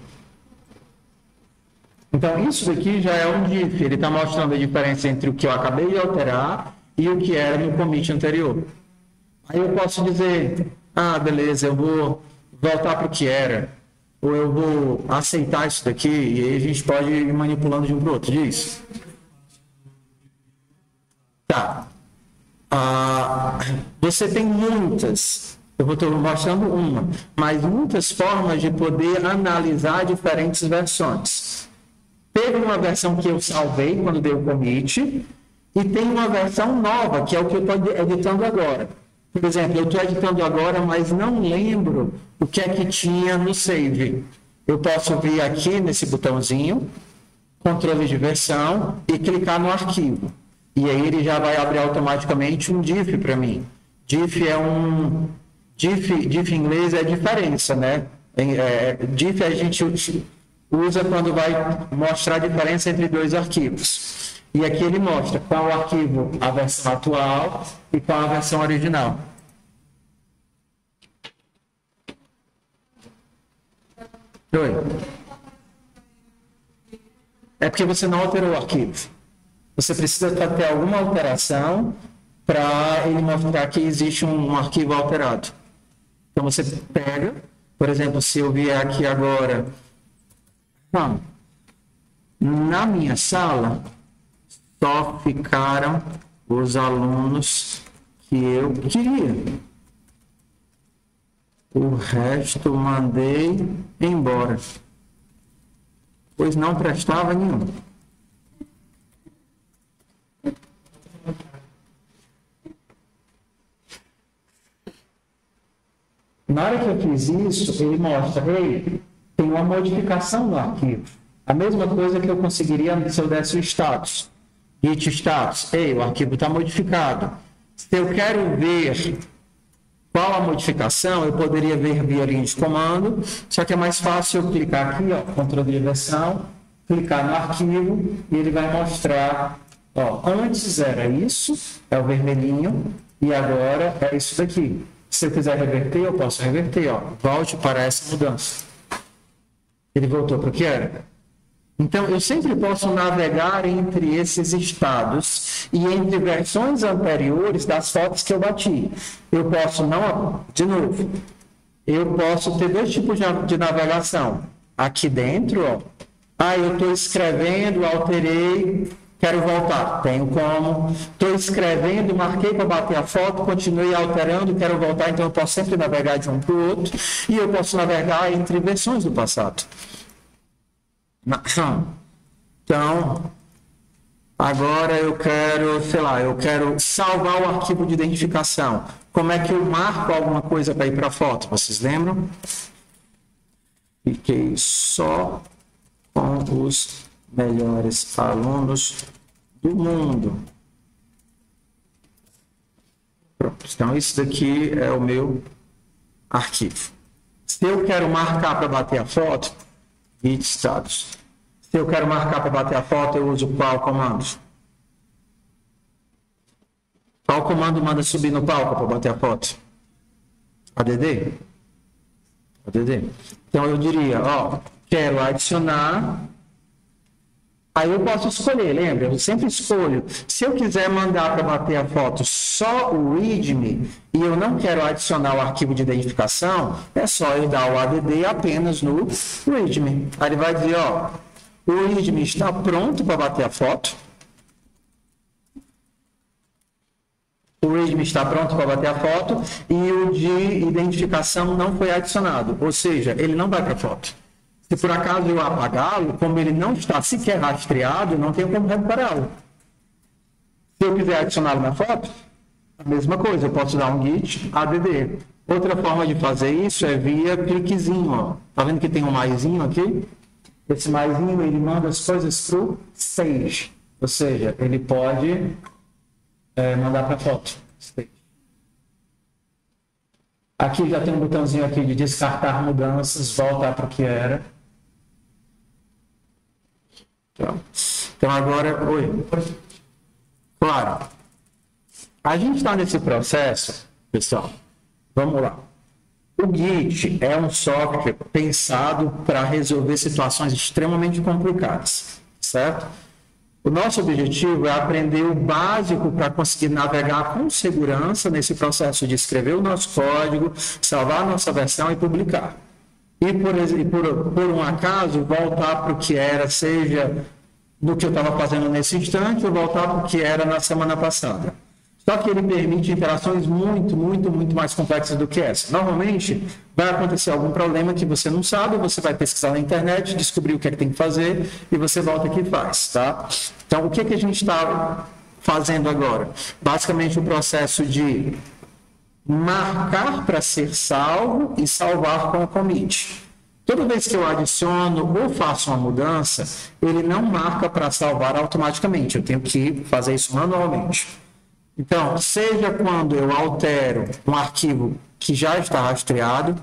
Então, isso daqui já é um diff, ele está mostrando a diferença entre o que eu acabei de alterar e o que era no commit anterior. Aí eu posso dizer, beleza, eu vou voltar para o que era, ou eu vou aceitar isso daqui, e aí a gente pode ir manipulando de um para o outro, diz? Tá. Você tem muitas, eu estou mostrando uma, mas muitas formas de poder analisar diferentes versões. Teve uma versão que eu salvei quando dei o commit, e tem uma versão nova, que é o que eu estou editando agora. Por exemplo, eu estou editando agora, mas não lembro o que é que tinha no save. Eu posso vir aqui nesse botãozinho, controle de versão, e clicar no arquivo. E aí ele já vai abrir automaticamente um diff para mim. Diff em inglês é diferença, né? Diff a gente usa quando vai mostrar a diferença entre dois arquivos. E aqui ele mostra qual arquivo a versão atual e qual a versão original. Oi. É porque você não alterou o arquivo. Você precisa ter alguma alteração para ele mostrar que existe um arquivo alterado. Então você pega, por exemplo, se eu vier aqui agora, na minha sala, só ficaram os alunos que eu queria. O resto mandei embora, pois não prestava nenhum. Na hora que eu fiz isso, ele mostra, ei, tem uma modificação no arquivo. A mesma coisa que eu conseguiria se eu desse o status. Git status, ei, o arquivo está modificado. Se eu quero ver qual a modificação, eu poderia ver via linha de comando, só que é mais fácil eu clicar aqui, ó, controle de versão, clicar no arquivo e ele vai mostrar Ó, antes era isso, é o vermelhinho, e agora é isso daqui. Se eu quiser reverter, eu posso reverter, ó. Volte para essa mudança. Ele voltou para o que era. Então, eu sempre posso navegar entre esses estados e entre versões anteriores das fotos que eu bati. Eu posso não... De novo, eu posso ter dois tipos de navegação. Aqui dentro, ó. Eu estou escrevendo, alterei, quero voltar. Tenho como. Estou escrevendo, marquei para bater a foto, continuei alterando, quero voltar. Então, eu posso sempre navegar de um para o outro. E eu posso navegar entre versões do passado. Então, agora eu quero, sei lá, eu quero salvar o arquivo de identificação. Como é que eu marco alguma coisa para ir para a foto? Vocês lembram? Fiquei só com os melhores alunos do mundo. Pronto. Então, isso daqui é o meu arquivo. Se eu quero marcar para bater a foto, git status. Se eu quero marcar para bater a foto, eu uso qual comando? Qual comando manda subir no palco para bater a foto? ADD? ADD. Então eu diria, ó, quero adicionar. Aí eu posso escolher, lembra? Eu sempre escolho. Se eu quiser mandar para bater a foto só o README e eu não quero adicionar o arquivo de identificação, é só eu dar o ADD apenas no README. Aí ele vai dizer, ó, o README está pronto para bater a foto. O README está pronto para bater a foto e o de identificação não foi adicionado. Ou seja, ele não vai para a foto. Se por acaso eu apagá-lo, como ele não está sequer rastreado, não tenho como recuperá-lo. Se eu quiser adicioná-lo na foto, a mesma coisa, eu posso dar um git add. Outra forma de fazer isso é via cliquezinho. Ó. Tá vendo que tem um maisinho aqui? Esse maisinho, ele manda as coisas para o Sage. Ou seja, ele pode mandar para a foto. Sage. Aqui já tem um botãozinho aqui de descartar mudanças, voltar para o que era. Então agora, claro, a gente está nesse processo, pessoal, vamos lá. O Git é um software pensado para resolver situações extremamente complicadas, certo? O nosso objetivo é aprender o básico para conseguir navegar com segurança nesse processo de escrever o nosso código, salvar a nossa versão e publicar. E por um acaso, voltar para o que era, seja no que eu estava fazendo nesse instante, ou voltar para o que era na semana passada. Só que ele permite interações muito mais complexas do que essa. Normalmente, vai acontecer algum problema que você não sabe, você vai pesquisar na internet, descobrir o que é que tem que fazer, e você volta aqui e faz, tá? Então, o que a gente está fazendo agora? Basicamente, o processo de marcar para ser salvo e salvar com o commit. Toda vez que eu adiciono ou faço uma mudança, ele não marca para salvar automaticamente. Eu tenho que fazer isso manualmente. Então, seja quando eu altero um arquivo que já está rastreado,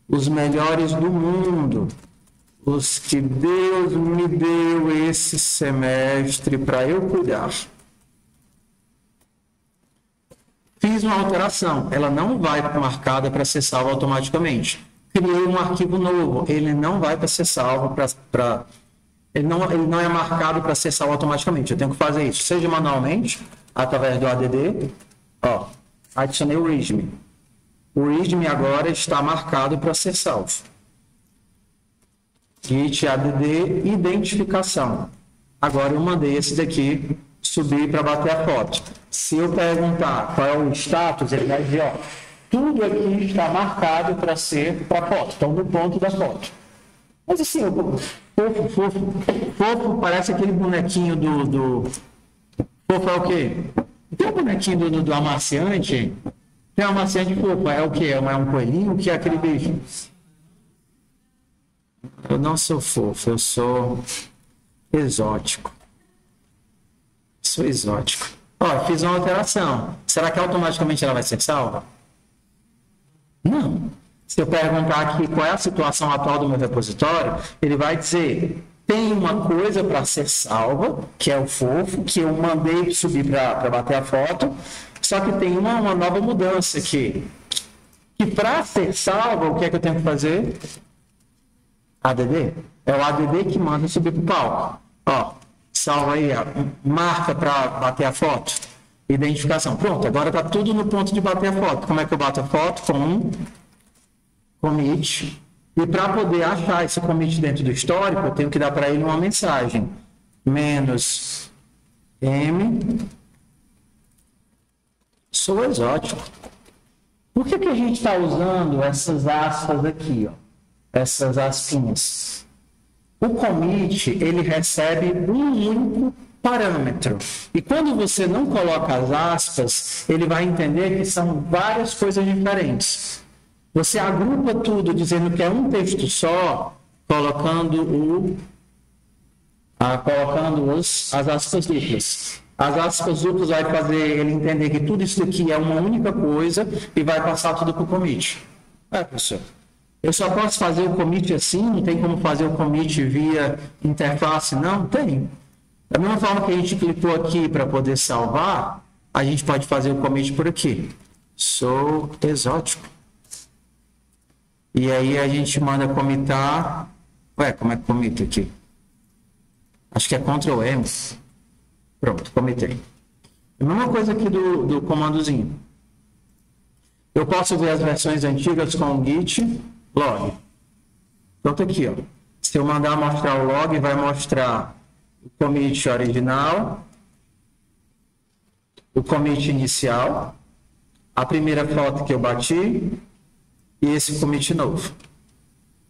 os melhores do mundo, os que Deus me deu esse semestre para eu cuidar. Fiz uma alteração, ela não vai marcada para ser salva automaticamente. Criei um arquivo novo, ele não vai para ser salvo, ele não é marcado para ser salvo automaticamente. Eu tenho que fazer isso, seja manualmente, através do ADD, ó, adicionei o README. O README agora está marcado para ser salvo. Git add identificação. Agora eu mandei esse daqui subir para bater a foto. Se eu perguntar qual é o status, ele vai dizer, ó, tudo aqui está marcado para ser para a foto, então no ponto da foto. Mas assim, fofo parece aquele bonequinho do fofo é o quê? Tem um bonequinho do amaciante. Tem um amaciante fofo. É o quê? É um coelhinho? O que é aquele bicho? Eu não sou fofo, eu sou exótico. Sou exótico. Ó, fiz uma alteração. Será que automaticamente ela vai ser salva? Não. Se eu perguntar aqui qual é a situação atual do meu repositório, ele vai dizer... tem uma coisa para ser salva, que é o fofo, que eu mandei subir para bater a foto, só que tem uma nova mudança aqui. Que para ser salva, o que é que eu tenho que fazer? ADD. É o ADD que manda subir para o palco. Ó, salva aí, marca para bater a foto. Identificação. Pronto, agora está tudo no ponto de bater a foto. Como é que eu bato a foto? Com um commit. E para poder achar esse commit dentro do histórico, eu tenho que dar para ele uma mensagem. -m. Sou exótico. Por que a gente está usando essas aspas aqui, ó? Essas aspinhas? O commit, ele recebe um único parâmetro. E quando você não coloca as aspas, ele vai entender que são várias coisas diferentes. Você agrupa tudo dizendo que é um texto só, colocando as aspas duplas. As aspas duplas vai fazer ele entender que tudo isso aqui é uma única coisa e vai passar tudo para o commit. Professor, eu só posso fazer o commit assim? Não tem como fazer o commit via interface? Não, tem. Da mesma forma que a gente clicou aqui para poder salvar, a gente pode fazer o commit por aqui. Sou exótico. E aí a gente manda comitar. Ué, como é que comita aqui? Acho que é Ctrl M. Pronto, comitei. A mesma coisa aqui do comandozinho. Eu posso ver as versões antigas com o git log. Então tá aqui, ó. Se eu mandar mostrar o log, vai mostrar o commit original, o commit inicial, a primeira foto que eu bati e esse commit novo.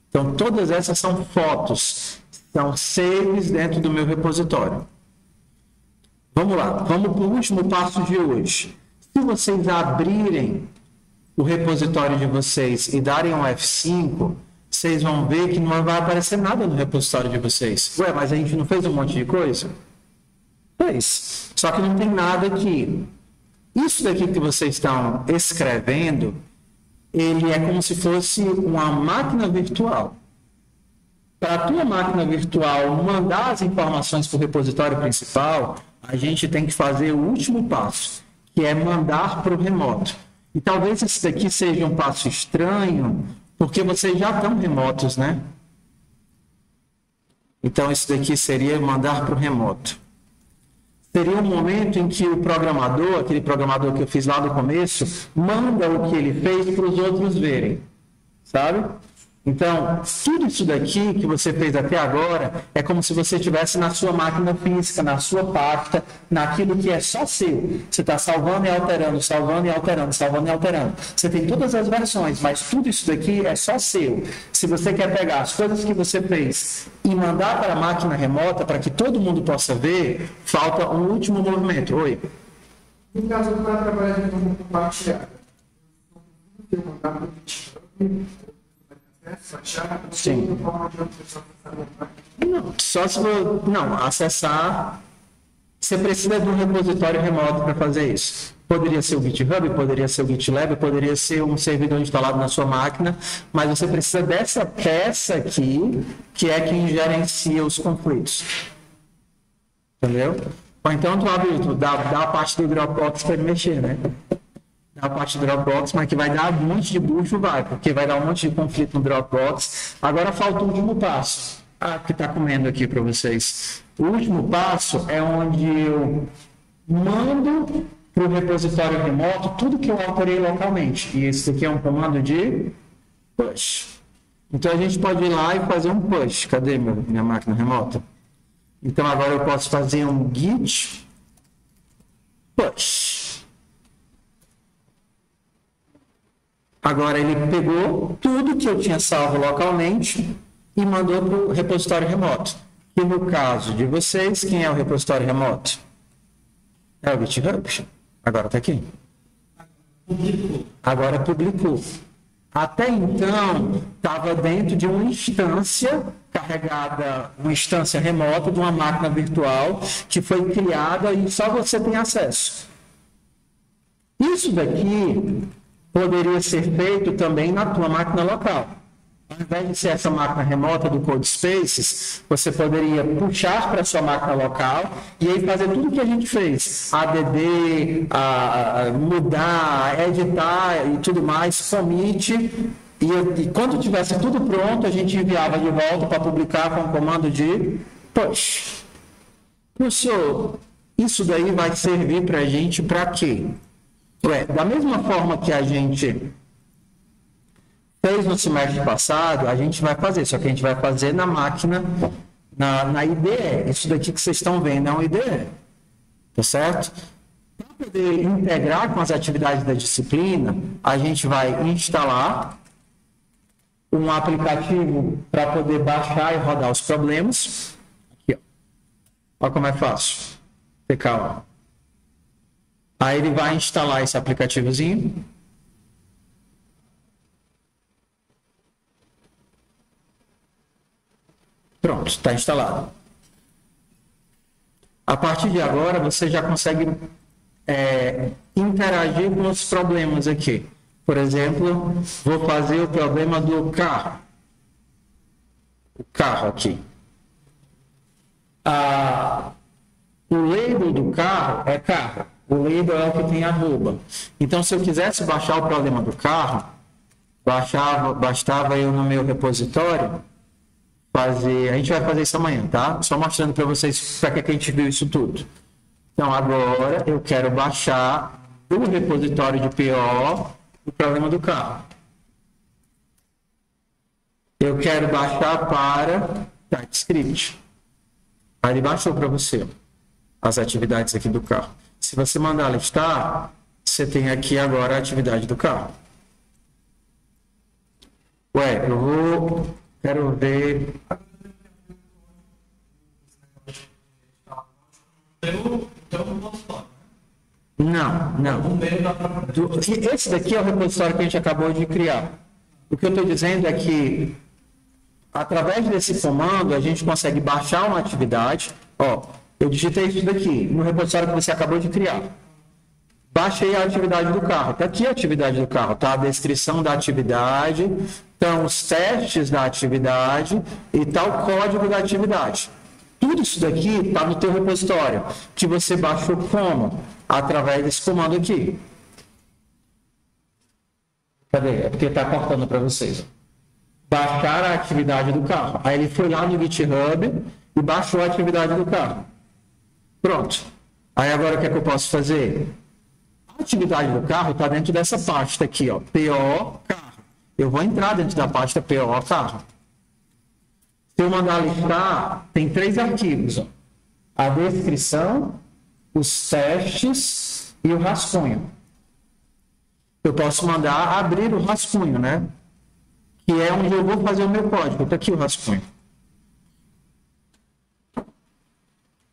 Então, todas essas são fotos, são saves dentro do meu repositório. Vamos lá, vamos para o último passo de hoje. Se vocês abrirem o repositório de vocês e darem um F5, vocês vão ver que não vai aparecer nada no repositório de vocês. Ué, mas a gente não fez um monte de coisa? Fez. Só que não tem nada aqui. Isso daqui que vocês estão escrevendo, ele é como se fosse uma máquina virtual. Para a tua máquina virtual mandar as informações para o repositório principal, a gente tem que fazer o último passo, que é mandar para o remoto. E talvez esse daqui seja um passo estranho, porque vocês já estão remotos, né? Então, isso daqui seria mandar para o remoto. Seria um momento em que o programador, aquele programador que eu fiz lá no começo, manda o que ele fez para os outros verem, sabe? Então, tudo isso daqui que você fez até agora é como se você estivesse na sua máquina física, na sua pasta, naquilo que é só seu. Você está salvando e alterando, salvando e alterando, salvando e alterando. Você tem todas as versões, mas tudo isso daqui é só seu. Se você quer pegar as coisas que você fez e mandar para a máquina remota para que todo mundo possa ver, falta um último movimento. Oi? No caso do trabalho de compartilhar, sim. Não, só se for, não, acessar, você precisa de um repositório remoto para fazer isso. Poderia ser o GitHub, poderia ser o GitLab, poderia ser um servidor instalado na sua máquina, mas você precisa dessa peça aqui, que é quem gerencia os conflitos. Entendeu? Ou então tu dá a parte do Dropbox para ele mexer, né? A parte do Dropbox, mas que vai dar um monte de bucho, porque vai dar um monte de conflito no Dropbox. Agora falta o último passo. Que está comendo aqui para vocês. O último passo é onde eu mando para o repositório remoto tudo que eu alterei localmente. E esse aqui é um comando de push. Então a gente pode ir lá e fazer um push. Cadê minha máquina remota? Então agora eu posso fazer um git push. Agora ele pegou tudo que eu tinha salvo localmente e mandou para o repositório remoto. E no caso de vocês, quem é o repositório remoto? É o GitHub. Agora está aqui. Agora publicou. Até então, estava dentro de uma instância carregada, uma instância remota de uma máquina virtual que foi criada e só você tem acesso. Isso daqui poderia ser feito também na tua máquina local. Ao invés de ser essa máquina remota do CodeSpaces, você poderia puxar para a sua máquina local e aí fazer tudo o que a gente fez. ADD, mudar, editar e tudo mais, commit. E quando tivesse tudo pronto, a gente enviava de volta para publicar com o comando de push. Professor, isso daí vai servir para a gente para quê? Da mesma forma que a gente fez no semestre passado, a gente vai fazer, só que a gente vai fazer na máquina, na IDE. Isso daqui que vocês estão vendo é um IDE, tá certo? Para poder integrar com as atividades da disciplina, a gente vai instalar um aplicativo para poder baixar e rodar os problemas. Aqui, ó. Olha como é fácil. Calma. Aí ele vai instalar esse aplicativozinho. Pronto, está instalado. A partir de agora, você já consegue interagir com os problemas aqui. Por exemplo, vou fazer o problema do carro. O carro aqui. O label do carro é carro. O label é o que tem arroba. Então, se eu quisesse baixar o problema do carro, bastava eu no meu repositório fazer. A gente vai fazer isso amanhã, tá? Só mostrando para vocês para que a gente viu isso tudo. Então, agora eu quero baixar do repositório de PO o problema do carro. Eu quero baixar para TypeScript. Aí ele baixou para você as atividades aqui do carro. Se você mandar listar, você tem aqui agora a atividade do carro. Quero ver. Não. Esse daqui é o repositório que a gente acabou de criar. O que eu estou dizendo é que, através desse comando, a gente consegue baixar uma atividade. Ó, eu digitei isso daqui, no repositório que você acabou de criar. Baixei a atividade do carro. Está aqui a atividade do carro, tá? A descrição da atividade, estão os testes da atividade e está o código da atividade. Tudo isso daqui está no teu repositório, que você baixou como? Através desse comando aqui. Cadê? É porque está cortando para vocês. Baixar a atividade do carro. Aí ele foi lá no GitHub e baixou a atividade do carro. Pronto. Aí agora o que é que eu posso fazer? A atividade do carro está dentro dessa pasta aqui, ó, PO carro. Eu vou entrar dentro da pasta PO carro. Se eu mandar listar, tem 3 arquivos, ó. A descrição, os testes e o rascunho. Eu posso mandar abrir o rascunho, né? Que é onde eu vou fazer o meu código. Está aqui o rascunho.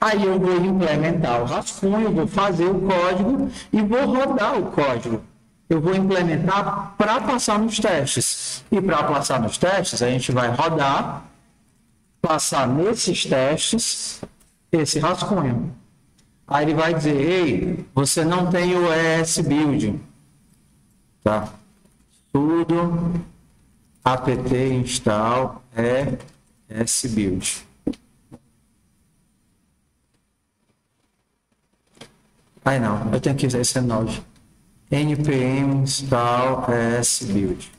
Aí eu vou implementar o rascunho, vou fazer o código e vou rodar o código. Eu vou implementar para passar nos testes. E para passar nos testes, a gente vai rodar, passar nesses testes, esse rascunho. Aí ele vai dizer, ei, você não tem o ESBuild. Tá? Tudo apt install ESBuild. Aí não, eu tenho que usar esse node. npm install ESBuild.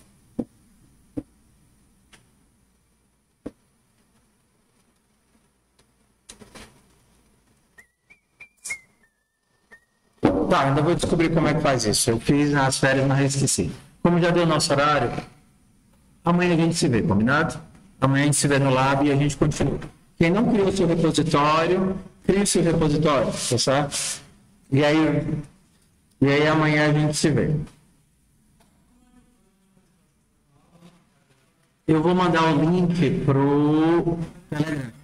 Tá, ainda vou descobrir como é que faz isso. Eu fiz nas férias, mas esqueci. Como já deu nosso horário, amanhã a gente se vê, combinado? Amanhã a gente se vê no lab e a gente continua. Quem não criou seu repositório, crie o seu repositório, tá certo? E aí amanhã a gente se vê. Eu vou mandar o link pro Telegram.